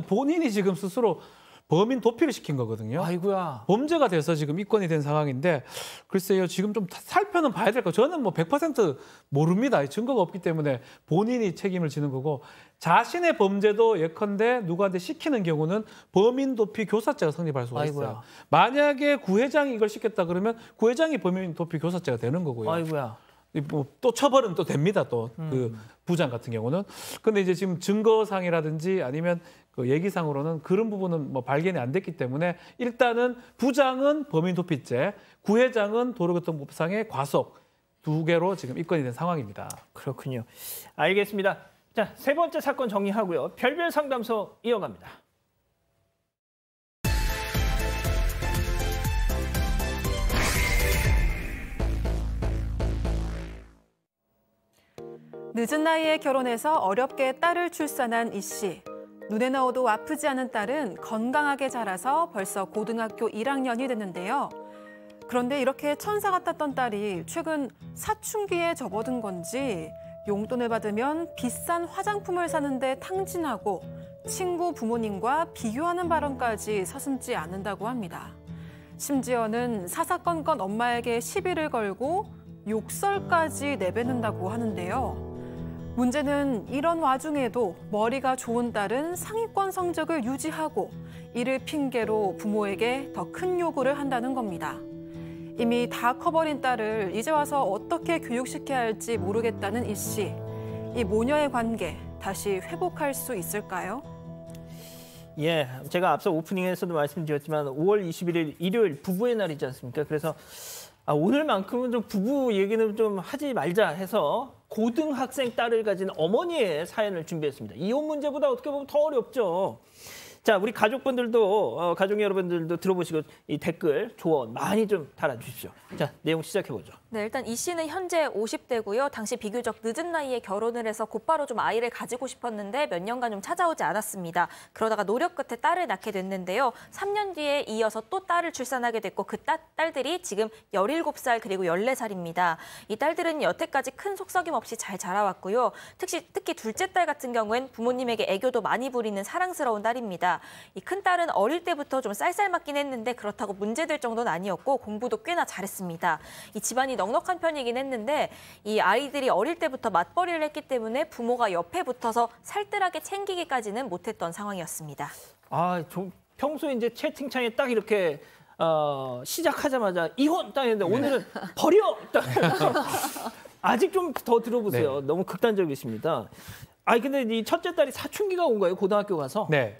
본인이 지금 스스로 범인 도피를 시킨 거거든요. 아이고야. 범죄가 돼서 지금 입건이 된 상황인데 글쎄요. 지금 좀 살펴는 봐야 될 거. 저는 뭐 100% 모릅니다. 증거가 없기 때문에 본인이 책임을 지는 거고 자신의 범죄도 예컨대 누구한테 시키는 경우는 범인 도피 교사죄가 성립할 수가 있어요. 아이고야. 만약에 구회장이 이걸 시켰다 그러면 구회장이 범인 도피 교사죄가 되는 거고요. 아이고야. 또 처벌은 또 됩니다. 또 그 부장 같은 경우는. 근데 이제 지금 증거상이라든지 아니면 그 얘기상으로는 그런 부분은 뭐 발견이 안 됐기 때문에 일단은 부장은 범인 도피죄, 구회장은 도로교통법상의 과속 두 개로 지금 입건이 된 상황입니다. 그렇군요. 알겠습니다. 자, 세 번째 사건 정리하고요. 별별 상담소 이어갑니다. 늦은 나이에 결혼해서 어렵게 딸을 출산한 이 씨. 눈에 넣어도 아프지 않은 딸은 건강하게 자라서 벌써 고등학교 1학년이 됐는데요. 그런데 이렇게 천사 같았던 딸이 최근 사춘기에 접어든 건지 용돈을 받으면 비싼 화장품을 사는데 탕진하고 친구 부모님과 비교하는 발언까지 서슴지 않는다고 합니다. 심지어는 사사건건 엄마에게 시비를 걸고 욕설까지 내뱉는다고 하는데요. 문제는 이런 와중에도 머리가 좋은 딸은 상위권 성적을 유지하고 이를 핑계로 부모에게 더 큰 요구를 한다는 겁니다. 이미 다 커버린 딸을 이제 와서 어떻게 교육시켜야 할지 모르겠다는 이 씨. 이 모녀의 관계 다시 회복할 수 있을까요? 예, 제가 앞서 오프닝에서도 말씀드렸지만 5월 21일 일요일 부부의 날이지 않습니까? 그래서 오늘만큼은 좀 부부 얘기는 좀 하지 말자 해서 고등학생 딸을 가진 어머니의 사연을 준비했습니다. 이혼 문제보다 어떻게 보면 더 어렵죠. 자, 우리 가족분들도 가족 여러분들도 들어보시고 이 댓글 조언 많이 좀 달아주십시오. 자, 내용 시작해보죠. 네, 일단 이 씨는 현재 50대고요. 당시 비교적 늦은 나이에 결혼을 해서 곧바로 좀 아이를 가지고 싶었는데 몇 년간 좀 찾아오지 않았습니다. 그러다가 노력 끝에 딸을 낳게 됐는데요. 3년 뒤에 이어서 또 딸을 출산하게 됐고 그 딸들이 지금 17살 그리고 14살입니다. 이 딸들은 여태까지 큰 속썩임 없이 잘 자라왔고요. 특히 둘째 딸 같은 경우엔 부모님에게 애교도 많이 부리는 사랑스러운 딸입니다. 이 큰 딸은 어릴 때부터 좀 쌀쌀맞긴 했는데 그렇다고 문제될 정도는 아니었고 공부도 꽤나 잘했습니다. 이 집안이 넉넉한 편이긴 했는데 이 아이들이 어릴 때부터 맞벌이를 했기 때문에 부모가 옆에 붙어서 살뜰하게 챙기기까지는 못했던 상황이었습니다. 좀 평소에 이제 채팅창에 딱 이렇게 시작하자마자 이혼 딱 했는데 오늘은 버려 딱. 아직 좀 더 들어보세요. 네. 너무 극단적이십니다. 근데 이 첫째 딸이 사춘기가 온 거예요, 고등학교 가서? 네.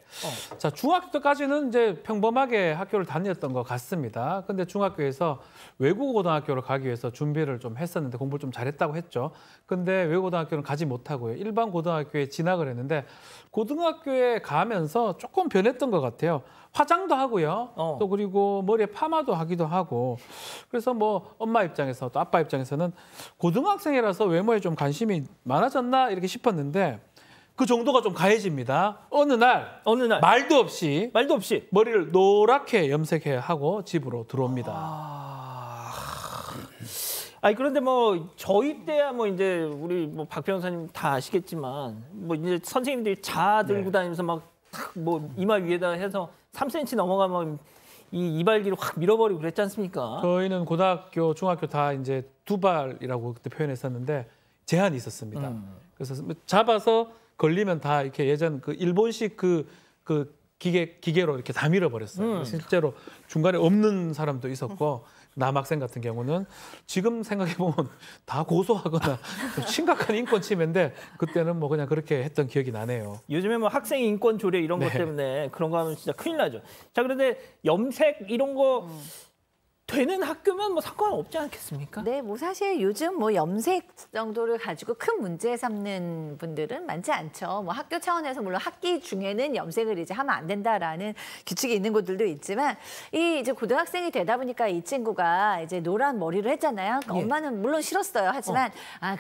자, 중학교 때까지는 이제 평범하게 학교를 다녔던 것 같습니다. 근데 중학교에서 외국 고등학교를 가기 위해서 준비를 좀 했었는데 공부를 좀 잘했다고 했죠. 근데 외국 고등학교는 가지 못하고요. 일반 고등학교에 진학을 했는데 고등학교에 가면서 조금 변했던 것 같아요. 화장도 하고요. 또 그리고 머리에 파마도 하기도 하고. 그래서 뭐 엄마 입장에서 또 아빠 입장에서는 고등학생이라서 외모에 좀 관심이 많아졌나 이렇게 싶었는데 그 정도가 좀 가해집니다. 어느 날 말도 없이 머리를 노랗게 염색해 하고 집으로 들어옵니다. 그런데 뭐 저희 때야 뭐 이제 우리 뭐 박 변호사님 다 아시겠지만 뭐 이제 선생님들이 자 들고 다니면서 막 뭐 이마 위에다 해서 3cm 넘어가면 이 이발기를 확 밀어버리고 그랬지 않습니까? 저희는 고등학교, 중학교 다 이제 두발이라고 그때 표현했었는데 제한이 있었습니다. 그래서 잡아서 걸리면 다 이렇게 예전 그 일본식 그 기계로 이렇게 다 밀어버렸어요. 실제로 중간에 없는 사람도 있었고 남학생 같은 경우는 지금 생각해보면 다 고소하거나 좀 심각한 인권 침해인데 그때는 뭐 그냥 그렇게 했던 기억이 나네요. 요즘에 뭐 학생 인권 조례 이런 것 때문에 그런 거 하면 진짜 큰일 나죠. 자, 그런데 염색 이런 거 되는 학교면 뭐 상관없지 않겠습니까? 네, 뭐 사실 요즘 뭐 염색 정도를 가지고 큰 문제 삼는 분들은 많지 않죠. 뭐 학교 차원에서 물론 학기 중에는 염색을 이제 하면 안 된다라는 규칙이 있는 곳들도 있지만 이 이제 고등학생이 되다 보니까 이 친구가 이제 노란 머리를 했잖아요. 그러니까 엄마는 물론 싫었어요. 하지만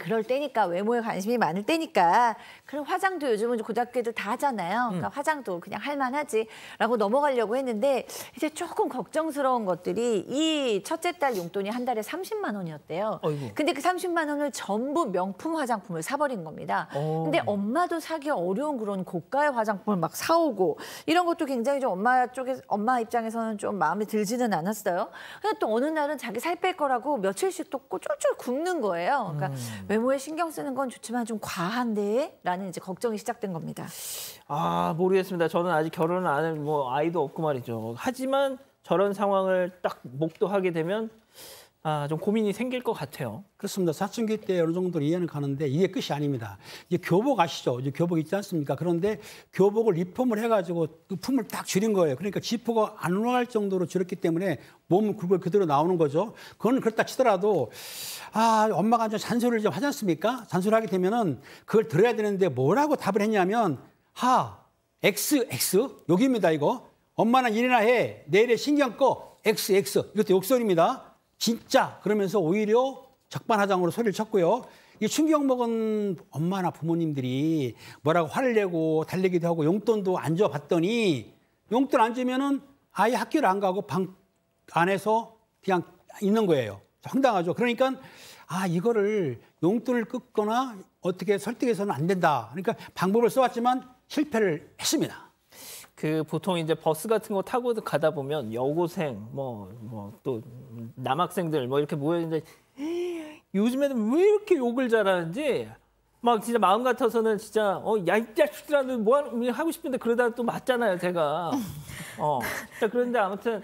그럴 때니까 외모에 관심이 많을 때니까 그럼 화장도 요즘은 고등학교 애들 다 하잖아요. 그러니까 화장도 그냥 할 만하지라고 넘어가려고 했는데 이제 조금 걱정스러운 것들이 이 첫째 딸 용돈이 한 달에 30만 원이었대요. 근데 그 30만 원을 전부 명품 화장품을 사버린 겁니다. 근데 엄마도 사기 어려운 그런 고가의 화장품을 막 사오고 이런 것도 굉장히 좀 엄마 입장에서는 좀 마음에 들지는 않았어요. 근데 또 어느 날은 자기 살 뺄 거라고 며칠씩 또 쫄쫄 굶는 거예요. 그러니까 외모에 신경 쓰는 건 좋지만 좀 과한데? 라는 이제 걱정이 시작된 겁니다. 모르겠습니다. 저는 아직 결혼을 안 한 뭐 아이도 없고 말이죠. 하지만 저런 상황을 딱 목도하게 되면 좀 고민이 생길 것 같아요. 그렇습니다. 사춘기 때 어느 정도 이해는 가는데 이게 끝이 아닙니다. 이제 교복 아시죠? 이제 교복 있지 않습니까? 그런데 교복을 리폼을 해가지고 그 품을 딱 줄인 거예요. 그러니까 지퍼가 안 올라갈 정도로 줄였기 때문에 몸 굴곡 그대로 나오는 거죠. 그건 그렇다 치더라도 엄마가 좀 잔소리를 좀 하지 않습니까? 잔소리하게 되면은 그걸 들어야 되는데 뭐라고 답을 했냐면 X 여기입니다 이거. 엄마는 일이나 해. 내일에 신경 꺼. X. 이것도 욕설입니다. 진짜. 그러면서 오히려 적반하장으로 소리를 쳤고요. 이 충격 먹은 엄마나 부모님들이 뭐라고 화를 내고 달래기도 하고 용돈도 안 줘봤더니 용돈 안 주면은 아예 학교를 안 가고 방 안에서 그냥 있는 거예요. 황당하죠. 그러니까 이거를 용돈을 끊거나 어떻게 설득해서는 안 된다. 그러니까 방법을 써왔지만 실패를 했습니다. 보통 이제 버스 같은 거 타고 가다 보면 여고생, 또 남학생들 이렇게 모여 있는데 요즘에는 왜 이렇게 욕을 잘하는지 막 진짜 마음 같아서는 진짜 야 이 자식들아는 뭐 하고 싶은데 그러다가 또 맞잖아요, 제가. 자, 그런데 아무튼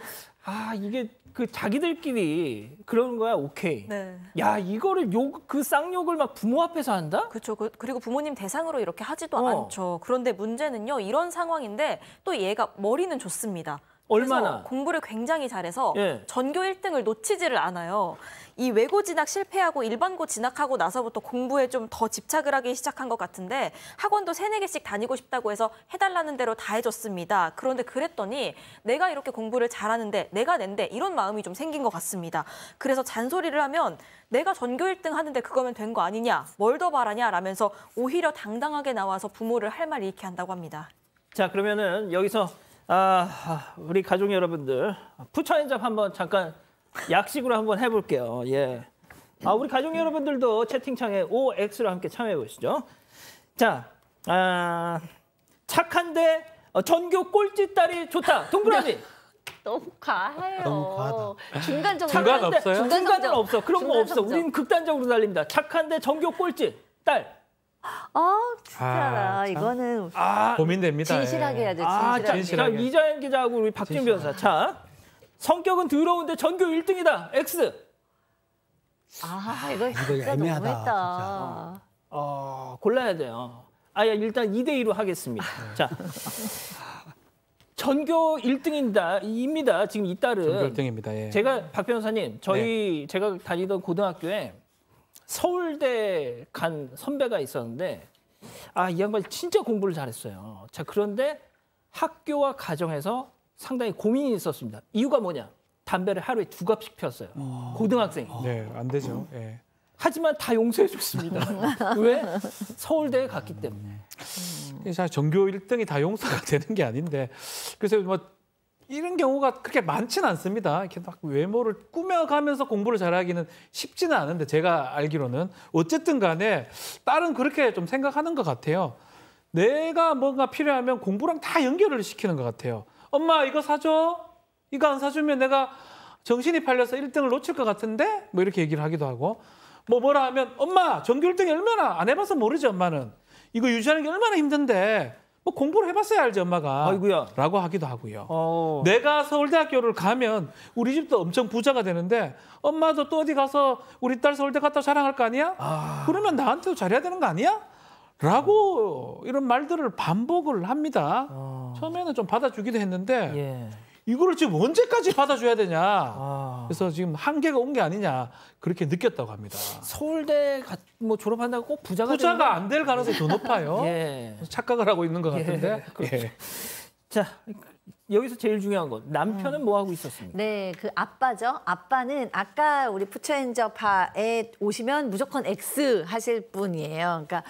이게 그 자기들끼리 그러는 거야, 오케이. 네. 야, 이거를 그 쌍욕을 막 부모 앞에서 한다? 그렇죠. 그리고 부모님 대상으로 이렇게 하지도 않죠. 그런데 문제는요, 이런 상황인데 또 얘가 머리는 좋습니다. 얼마나? 그래서 공부를 굉장히 잘해서 예. 전교 1등을 놓치지를 않아요. 이 외고 진학 실패하고 일반고 진학하고 나서부터 공부에 좀 더 집착을 하기 시작한 것 같은데 학원도 3-4개씩 다니고 싶다고 해서 해달라는 대로 다 해줬습니다. 그런데 그랬더니 내가 이렇게 공부를 잘하는데 내가 낸데 이런 마음이 좀 생긴 것 같습니다. 그래서 잔소리를 하면 내가 전교 1등 하는데 그거면 된 거 아니냐, 뭘 더 바라냐 라면서 오히려 당당하게 나와서 부모를 할 말 잃게 한다고 합니다. 자, 그러면은 여기서 우리 가족 여러분들 푸처인잡 한번 잠깐 약식으로 한번 해볼게요. 예. 우리 가족 여러분들도 채팅창에 OX로 함께 참여해 보시죠. 자, 착한데 전교 꼴찌 딸이 좋다. 동그라미. 너무 과해요. 너무 과하다. 중간 정도. 중간 없어요? 중간은 없어. 그런 거 없어. 중간 우리는 극단적으로 달립니다. 착한데 전교 꼴찌 딸. 진짜 참. 이거는 고민됩니다. 진실하게 해야 돼. 자, 진실하게. 이자연 기자하고 우리 박준 변호사. 자, 성격은 더러운데 전교 1등이다. X. 이거 진짜 애매하다, 너무했다. 골라야 돼요. 일단 2대2로 하겠습니다. 자, 전교 1등입니다. 지금 이 딸은. 전교 1등입니다. 예. 제가 박 변호사님, 제가 다니던 고등학교에 서울대 간 선배가 있었는데 이 양반이 진짜 공부를 잘했어요. 자, 그런데 학교와 가정에서 상당히 고민이 있었습니다. 이유가 뭐냐? 담배를 하루에 2갑씩 피웠어요. 고등학생이. 네, 안 되죠. 예. 하지만 다 용서해 줬습니다. 왜? 서울대에 갔기 때문에. 자, 전교 1등이 다 용서가 되는 게 아닌데, 그래서 뭐 이런 경우가 그렇게 많지는 않습니다. 이렇게 막 외모를 꾸며가면서 공부를 잘하기는 쉽지는 않은데, 제가 알기로는 어쨌든 간에 딸은 그렇게 좀 생각하는 것 같아요. 내가 뭔가 필요하면 공부랑 다 연결을 시키는 것 같아요. 엄마 이거 사줘? 이거 안 사주면 내가 정신이 팔려서 1등을 놓칠 것 같은데? 뭐 이렇게 얘기를 하기도 하고, 뭐라 하면 엄마 전교 1등이 얼마나 안 해봐서 모르지 엄마는. 이거 유지하는 게 얼마나 힘든데 뭐 공부를 해봤어야 알지 엄마가. 아이고야. 라고 하기도 하고요. 내가 서울대학교를 가면 우리 집도 엄청 부자가 되는데 엄마도 또 어디 가서 우리 딸 서울대 갔다 자랑할 거 아니야? 그러면 나한테도 잘해야 되는 거 아니야? 라고 이런 말들을 반복을 합니다. 처음에는 좀 받아주기도 했는데 이거를 지금 언제까지 받아줘야 되냐. 그래서 지금 한계가 온 게 아니냐 그렇게 느꼈다고 합니다. 서울대 뭐 졸업한다고 꼭 부자가 안 될 가능성이 더 높아요. 착각을 하고 있는 것 같은데. 자, 여기서 제일 중요한 건 남편은 뭐 하고 있었습니까? 네, 그 아빠죠. 아빠는 아까 우리 푸처인저파에 오시면 무조건 X 하실 분이에요. 그러니까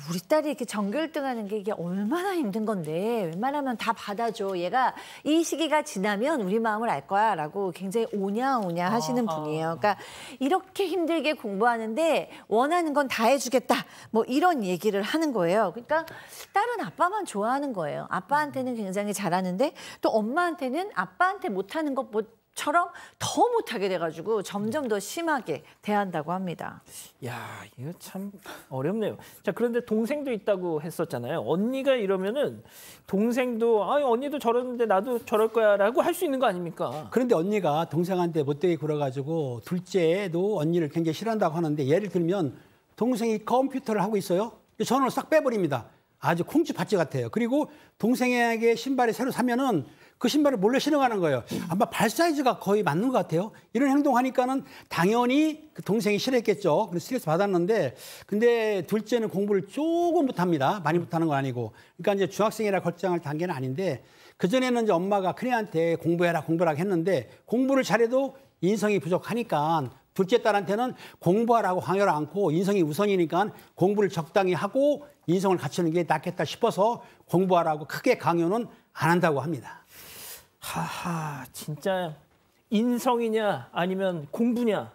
우리 딸이 이렇게 전교 1등 하는 게 이게 얼마나 힘든 건데 웬만하면 다 받아줘. 얘가 이 시기가 지나면 우리 마음을 알 거야 라고 굉장히 오냐오냐 하시는 분이에요. 그러니까 이렇게 힘들게 공부하는데 원하는 건 다 해주겠다. 뭐 이런 얘기를 하는 거예요. 그러니까 딸은 아빠만 좋아하는 거예요. 아빠한테는 굉장히 잘하는데 또 엄마한테는 아빠한테 못하는 것처럼 더 못하게 돼가지고 점점 더 심하게 대한다고 합니다. 야, 이거 참 어렵네요. 자, 그런데 동생도 있다고 했었잖아요. 언니가 이러면은 동생도 언니도 저러는데 나도 저럴 거야라고 할 수 있는 거 아닙니까? 그런데 언니가 동생한테 못되게 굴어가지고 둘째도 언니를 굉장히 싫어한다고 하는데 예를 들면 동생이 컴퓨터를 하고 있어요. 전원을 싹 빼버립니다. 아주 콩쥐팥쥐 같아요. 그리고 동생에게 신발을 새로 사면은 그 신발을 몰래 신어가는 거예요. 아마 발 사이즈가 거의 맞는 것 같아요. 이런 행동하니까는 당연히 그 동생이 싫어했겠죠. 그래서 스트레스 받았는데, 근데 둘째는 공부를 조금 못합니다. 많이 못하는 건 아니고. 그러니까 이제 중학생이라 결정할 단계는 아닌데, 그전에는 이제 엄마가 큰애한테 공부해라 했는데, 공부를 잘해도 인성이 부족하니까 둘째 딸한테는 공부하라고 강요를 않고 인성이 우선이니까 공부를 적당히 하고 인성을 갖추는 게 낫겠다 싶어서 공부하라고 크게 강요는 안 한다고 합니다. 진짜 인성이냐 아니면 공부냐.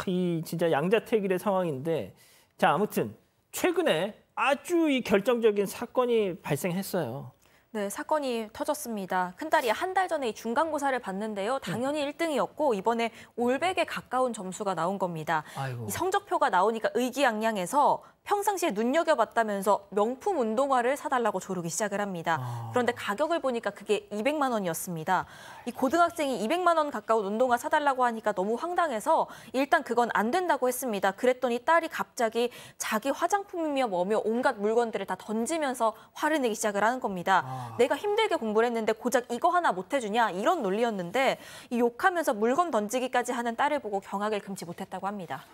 이 진짜 양자택일의 상황인데, 자, 아무튼 최근에 아주 이 결정적인 사건이 발생했어요. 네, 사건이 터졌습니다. 큰딸이 한 달 전에 중간고사를 봤는데요. 당연히 1등이었고 이번에 올백에 가까운 점수가 나온 겁니다. 이 성적표가 나오니까 의기양양해서 평상시에 눈여겨봤다면서 명품 운동화를 사달라고 조르기 시작을 합니다. 그런데 가격을 보니까 그게 200만 원이었습니다. 이 고등학생이 200만 원 가까운 운동화 사달라고 하니까 너무 황당해서 일단 그건 안 된다고 했습니다. 그랬더니 딸이 갑자기 자기 화장품이며 뭐며 온갖 물건들을 다 던지면서 화를 내기 시작을 하는 겁니다. 내가 힘들게 공부를 했는데 고작 이거 하나 못 해주냐 이런 논리였는데 이 욕하면서 물건 던지기까지 하는 딸을 보고 경악을 금치 못했다고 합니다.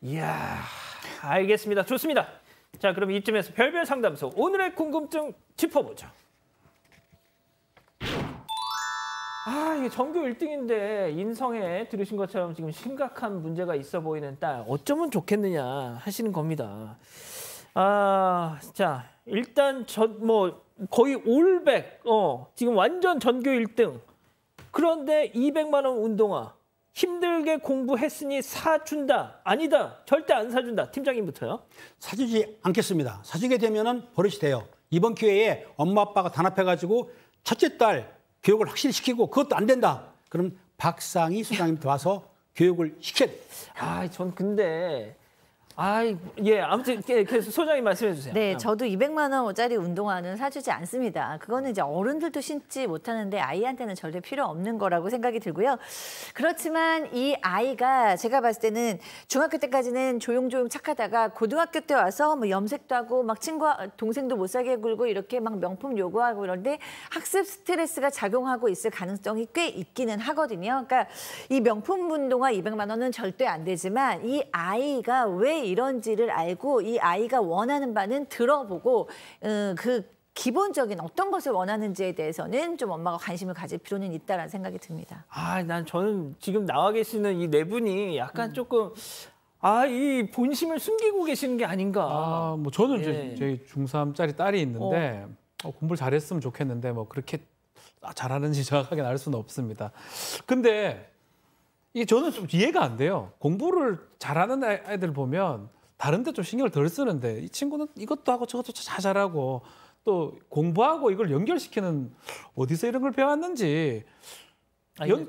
이야, 알겠습니다. 좋습니다. 자, 그럼 이쯤에서 별별 상담소 오늘의 궁금증 짚어보죠. 이게 전교 1등인데 인성에 들으신 것처럼 지금 심각한 문제가 있어 보이는 딸 어쩌면 좋겠느냐 하시는 겁니다. 자, 일단 거의 올백, 지금 완전 전교 1등. 그런데 200만 원 운동화. 힘들게 공부했으니 사준다. 아니다. 절대 안 사준다. 팀장님부터요. 사주지 않겠습니다. 사주게 되면은 버릇이 돼요. 이번 기회에 엄마 아빠가 단합해가지고 첫째 딸 교육을 확실히 시키고 그것도 안 된다. 그럼 박상희 수장님한테 와서 교육을 시켜야 돼요. 전 근데 아무튼 계속 소장님 말씀해 주세요. 네, 저도 200만 원짜리 운동화는 사주지 않습니다. 그거는 이제 어른들도 신지 못하는데 아이한테는 절대 필요 없는 거라고 생각이 들고요. 그렇지만 이 아이가 제가 봤을 때는 중학교 때까지는 조용조용 착하다가 고등학교 때 와서 뭐 염색도 하고 막 친구와 동생도 못 사게 굴고 이렇게 막 명품 요구하고 그런데 학습 스트레스가 작용하고 있을 가능성이 꽤 있기는 하거든요. 그러니까 이 명품 운동화 200만 원은 절대 안 되지만 이 아이가 왜 이런지를 알고 이 아이가 원하는 바는 들어보고 그 기본적인 어떤 것을 원하는지에 대해서는 좀 엄마가 관심을 가질 필요는 있다라는 생각이 듭니다. 저는 지금 나와 계시는 이 네 분이 약간 조금 이 본심을 숨기고 계시는 게 아닌가. 저는 이제 저희 중3짜리 딸이 있는데 공부를 잘했으면 좋겠는데 뭐 그렇게 잘하는지 정확하게 알 수는 없습니다. 근데 이게 저는 좀 이해가 안 돼요. 공부를 잘하는 아이들 보면 다른 데 좀 신경을 덜 쓰는데 이 친구는 이것도 하고 저것도 잘하고 또 공부하고 이걸 연결시키는 어디서 이런 걸 배웠는지.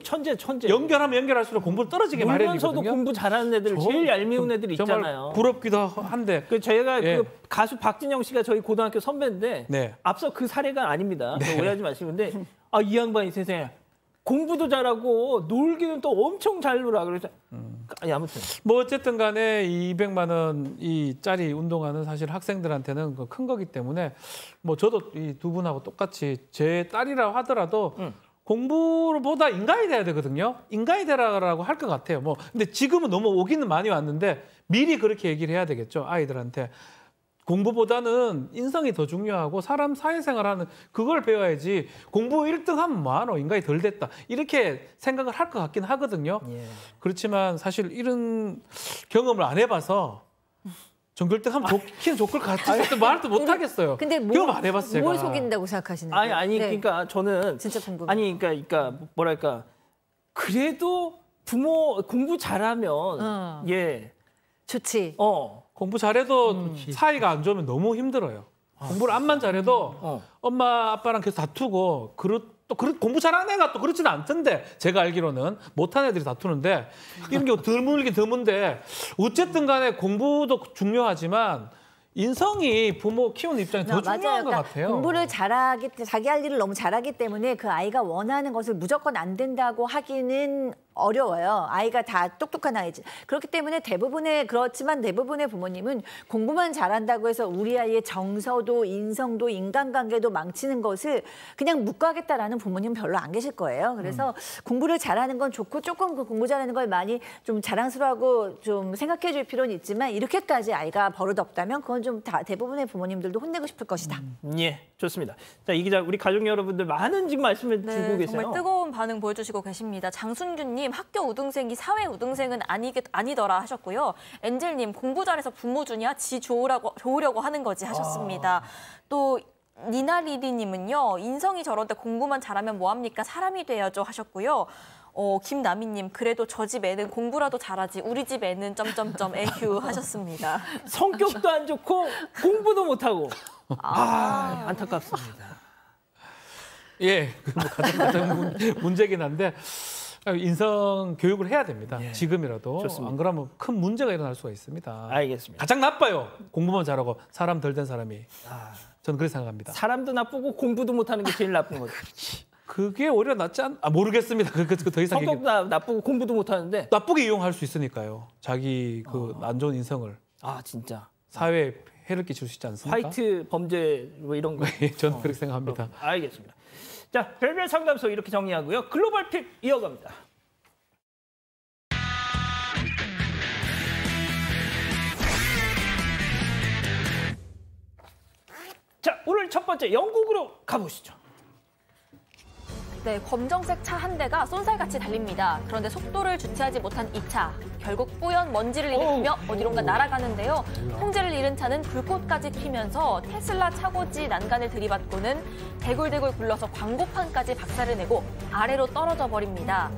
천재. 연결하면 연결할수록 공부를 떨어지게 마련이거든요. 놀면서도 공부 잘하는 애들 제일 얄미운 애들 있잖아요. 부럽기도 한데. 저희가 그 가수 박진영 씨가 저희 고등학교 선배인데 앞서 그 사례가 아닙니다. 오해하지 마시고. 근데 이 양반이 세상에 공부도 잘하고 놀기는 또 엄청 잘 놀아. 그래서 아무튼 뭐 어쨌든 간에 200만 원 이 짜리 운동화는 사실 학생들한테는 큰 거기 때문에 뭐 저도 이 두 분하고 똑같이 제 딸이라고 하더라도 공부보다 인간이 돼야 되거든요. 인간이 되라고 할 것 같아요. 뭐 근데 지금은 너무 오기는 많이 왔는데 미리 그렇게 얘기를 해야 되겠죠. 아이들한테. 공부보다는 인성이 더 중요하고 사람 사회생활하는 그걸 배워야지 공부 1등 하면 뭐하노 인간이 덜 됐다 이렇게 생각을 할 것 같긴 하거든요. 그렇지만 사실 이런 경험을 안 해봐서 전교 1등 하면 좋긴 좋을 것 같아서 말도 못 하겠어요. 근데 경험 안 해봤어요. 제가. 뭘 속인다고 생각하시는 거예요? 그러니까 저는 진짜 궁금해요. 그러니까 뭐랄까 그래도 부모 공부 잘하면 좋지. 공부 잘해도 사이가 안 좋으면 너무 힘들어요. 공부를 암만 잘해도 엄마 아빠랑 계속 다투고 공부 잘하는 애가 또 그렇지는 않던데 제가 알기로는 못하는 애들이 다투는데 이런 게 드물긴 드문데 어쨌든 간에 공부도 중요하지만 인성이 부모 키우는 입장이 더 중요한 것 같아요. 공부를 잘하기 자기 할 일을 너무 잘하기 때문에 그 아이가 원하는 것을 무조건 안 된다고 하기는 어려워요. 아이가 다 똑똑한 아이지. 그렇기 때문에 그렇지만 대부분의 부모님은 공부만 잘한다고 해서 우리 아이의 정서도 인성도 인간관계도 망치는 것을 그냥 묵과하겠다라는 부모님은 별로 안 계실 거예요. 그래서 공부를 잘하는 건 좋고 조금 그 공부 잘하는 걸 많이 좀 자랑스러워하고 좀 생각해 줄 필요는 있지만 이렇게까지 아이가 버릇없다면 그건 좀 대부분의 부모님들도 혼내고 싶을 것이다. 좋습니다. 자, 이 기자 우리 가족 여러분들 많은 지금 말씀을 주고 계세요. 정말 뜨거운 반응 보여주시고 계십니다. 장순규님 학교 우등생이 사회 우등생은 아니더라 하셨고요. 엔젤님 공부 잘해서 부모 주냐 지 좋으려고 하는 거지 하셨습니다. 또 니나리리님은요. 인성이 저런데 공부만 잘하면 뭐합니까? 사람이 돼야죠 하셨고요. 김나미님 그래도 저 집 애는 공부라도 잘하지 우리 집 애는 에휴 하셨습니다. 성격도 안 좋고 공부도 못하고 안타깝습니다. 가장 문제긴 한데 인성 교육을 해야 됩니다. 예. 지금이라도. 좋습니다. 안 그러면 큰 문제가 일어날 수가 있습니다. 알겠습니다. 가장 나빠요. 공부만 잘하고 사람 덜 된 사람이. 저는 그렇게 생각합니다. 사람도 나쁘고 공부도 못하는 게 제일 나쁜 거죠. 그게 오히려 낫지 않... 모르겠습니다. 더 이상 성격도 나쁘고 공부도 못하는데 나쁘게 이용할 수 있으니까요. 자기 그 안 좋은 인성을. 진짜. 사회에 해를 끼칠 수 있지 않습니까? 화이트 범죄 뭐 이런 거. 저는 그렇게 생각합니다. 알겠습니다. 자, 별별 상담소 이렇게 정리하고요. 글로벌 픽 이어갑니다. 자, 오늘 첫 번째 영국으로 가보시죠. 네, 검정색 차 한 대가 쏜살같이 달립니다. 그런데 속도를 주체하지 못한 이 차. 결국 뿌연 먼지를 일으키며 어디론가 날아가는데요. 통제를 잃은 차는 불꽃까지 튀면서 테슬라 차고지 난간을 들이받고는 대굴대굴 굴러서 광고판까지 박살을 내고 아래로 떨어져 버립니다.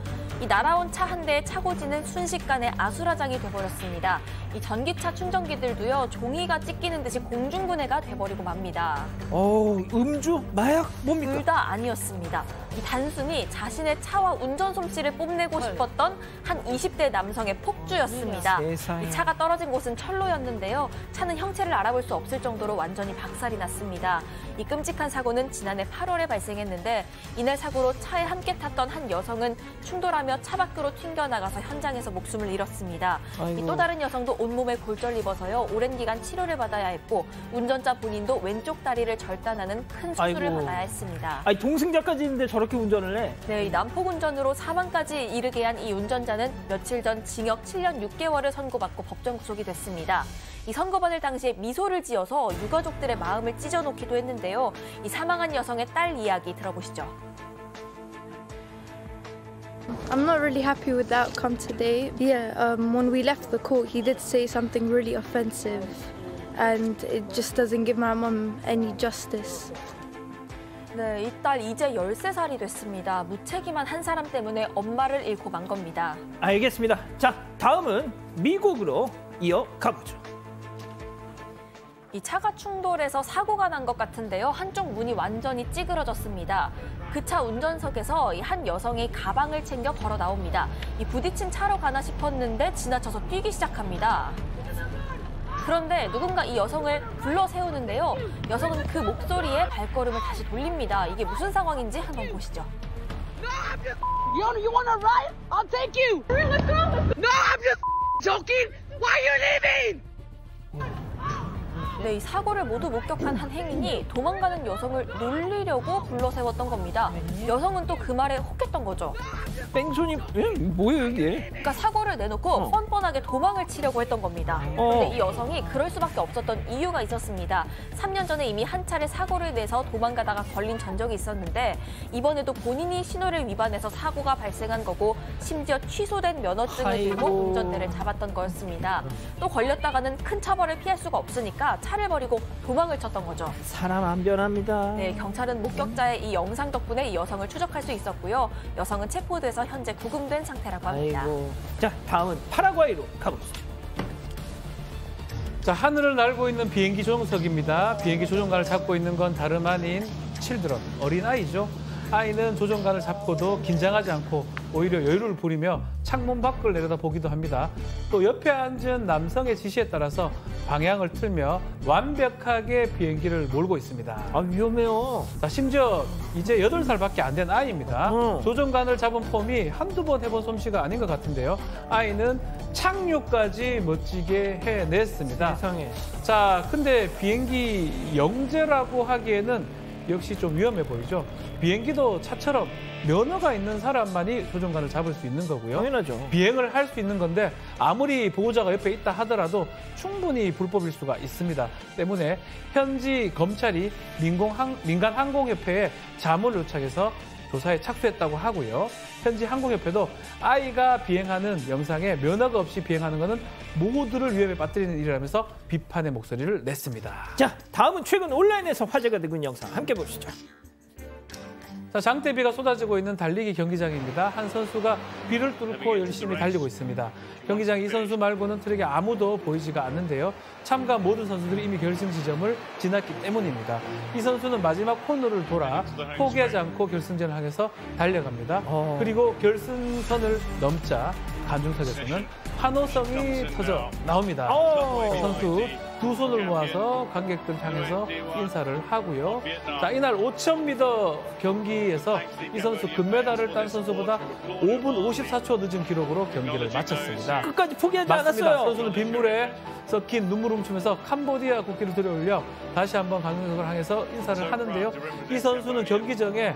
이 날아온 차 한 대의 차고지는 순식간에 아수라장이 돼버렸습니다. 이 전기차 충전기들도요, 종이가 찢기는 듯이 공중분해가 돼버리고 맙니다. 음주? 마약? 뭡니까? 둘 다 아니었습니다. 이 단순히 자신의 차와 운전 솜씨를 뽐내고 싶었던 한 20대 남성의 폭주였습니다. 이 차가 떨어진 곳은 철로였는데요. 차는 형체를 알아볼 수 없을 정도로 완전히 박살이 났습니다. 이 끔찍한 사고는 지난해 8월에 발생했는데 이날 사고로 차에 함께 탔던 한 여성은 충돌하며 차 밖으로 튕겨나가서 현장에서 목숨을 잃었습니다. 또 다른 여성도 온몸에 골절 입어서요. 오랜 기간 치료를 받아야 했고 운전자 본인도 왼쪽 다리를 절단하는 큰 수술을 받아야 했습니다. 동승자까지 있는데 저렇게 운전을 해? 네, 이 난폭 운전으로 사망까지 이르게 한 이 운전자는 며칠 전 징역 7년 6개월을 선고받고 법정 구속이 됐습니다. 이 선고받을 당시에 미소를 지어서 유가족들의 마음을 찢어놓기도 했는데요. 이 사망한 여성의 딸 이야기 들어보시죠. I'm not really happy with the outcome today. Yeah, when we left the court, he did say something really offensive, and it just doesn't give my mum any justice. 네, 이 딸 이제 13살이 됐습니다. 무책임한 한 사람 때문에 엄마를 잃고 만 겁니다. 알겠습니다. 자, 다음은 미국으로 이어가보죠. 이 차가 충돌해서 사고가 난 것 같은데요. 한쪽 문이 완전히 찌그러졌습니다. 그 차 운전석에서 이 한 여성이 가방을 챙겨 걸어 나옵니다. 이 부딪힌 차로 가나 싶었는데 지나쳐서 뛰기 시작합니다. 그런데 누군가 이 여성을 불러 세우는데요. 여성은 그 목소리에 발걸음을 다시 돌립니다. 이게 무슨 상황인지 한번 보시죠. You wanna ride? I'll take you. Let's go. No, I'm just joking. Why are you leaving? 네, 이 사고를 모두 목격한 한 행인이 도망가는 여성을 놀리려고 불러 세웠던 겁니다. 여성은 또 그 말에 혹했던 거죠. 뺑소니, 뭐예요 이게? 그러니까 사고를 내놓고 뻔뻔하게 도망을 치려고 했던 겁니다. 그런데 이 여성이 그럴 수밖에 없었던 이유가 있었습니다. 3년 전에 이미 한 차례 사고를 내서 도망가다가 걸린 전적이 있었는데 이번에도 본인이 신호를 위반해서 사고가 발생한 거고 심지어 취소된 면허증을 들고 운전대를 잡았던 거였습니다. 또 걸렸다가는 큰 처벌을 피할 수가 없으니까 차를 버리고 도망을 쳤던 거죠. 사람 안 변합니다. 네, 경찰은 목격자의 이 영상 덕분에 이 여성을 추적할 수 있었고요. 여성은 체포돼서 현재 구금된 상태라고 합니다. 자, 다음은 파라과이로 가보시죠. 자, 하늘을 날고 있는 비행기 조종석입니다. 비행기 조종관을 잡고 있는 건 다름 아닌 칠드런, 어린아이죠. 아이는 조종관을 잡고도 긴장하지 않고 오히려 여유를 부리며 창문 밖을 내려다보기도 합니다. 또 옆에 앉은 남성의 지시에 따라서 방향을 틀며 완벽하게 비행기를 몰고 있습니다. 위험해요. 자, 심지어 이제 8살밖에 안 된 아이입니다. 조종관을 잡은 폼이 한두 번 해본 솜씨가 아닌 것 같은데요. 아이는 착륙까지 멋지게 해냈습니다. 세상에. 자, 근데 비행기 영재라고 하기에는 역시 좀 위험해 보이죠. 비행기도 차처럼 면허가 있는 사람만이 조종관을 잡을 수 있는 거고요. 당연하죠. 비행을 할 수 있는 건데 아무리 보호자가 옆에 있다 하더라도 충분히 불법일 수가 있습니다. 때문에 현지 검찰이 민간 항공협회에 자문을 요청해서 조사에 착수했다고 하고요. 현지 항공협회도 아이가 비행하는 영상에 면허가 없이 비행하는 것은 모두를 위험에 빠뜨리는 일이라면서 비판의 목소리를 냈습니다. 자, 다음은 최근 온라인에서 화제가 되고 있는 영상 함께 보시죠. 자, 자, 장대비가 쏟아지고 있는 달리기 경기장입니다. 한 선수가 비를 뚫고 열심히 달리고 있습니다. 경기장 이 선수 말고는 트랙에 아무도 보이지가 않는데요. 참가 모든 선수들이 이미 결승 지점을 지났기 때문입니다. 이 선수는 마지막 코너를 돌아 포기하지 않고 결승전을 향해서 달려갑니다. 그리고 결승선을 넘자 관중석에서는 환호성이 터져 나옵니다. 선수 두 손을 모아서 관객들 향해서 인사를 하고요. 자, 이날 5000m 경기에서 이 선수 금메달을 딴 선수보다 5분 54초 늦은 기록으로 경기를 마쳤습니다. 끝까지 포기하지 맞습니다. 않았어요. 선수는 빗물에 섞인 눈물 훔치면서 캄보디아 국기를 들어올려 다시 한번 관중석을 향해서 인사를 하는데요. 이 선수는 경기 전에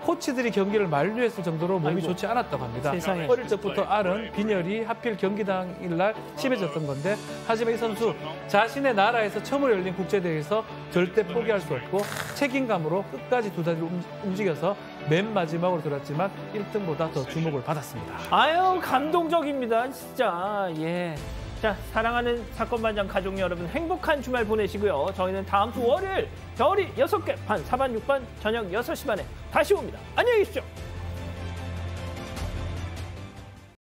코치들이 경기를 만류했을 정도로 몸이 좋지 않았다고 합니다. 세상에. 어릴 적부터 앓은 빈혈이 하필 경기 당일날 심해졌던 건데, 하지만 이 선수 자신의 나라에서 처음으로 열린 국제대회에서 절대 포기할 수 없고 책임감으로 끝까지 두 다리를 움직여서 맨 마지막으로 돌았지만 1등보다 더 주목을 받았습니다. 아유, 감동적입니다. 진짜. 예. 자, 사랑하는 사건반장 가족 여러분, 행복한 주말 보내시고요. 저희는 다음 주 월요일 별이 6개 반, 4반, 6반 저녁 6시 반에 다시 옵니다. 안녕히 계십시오.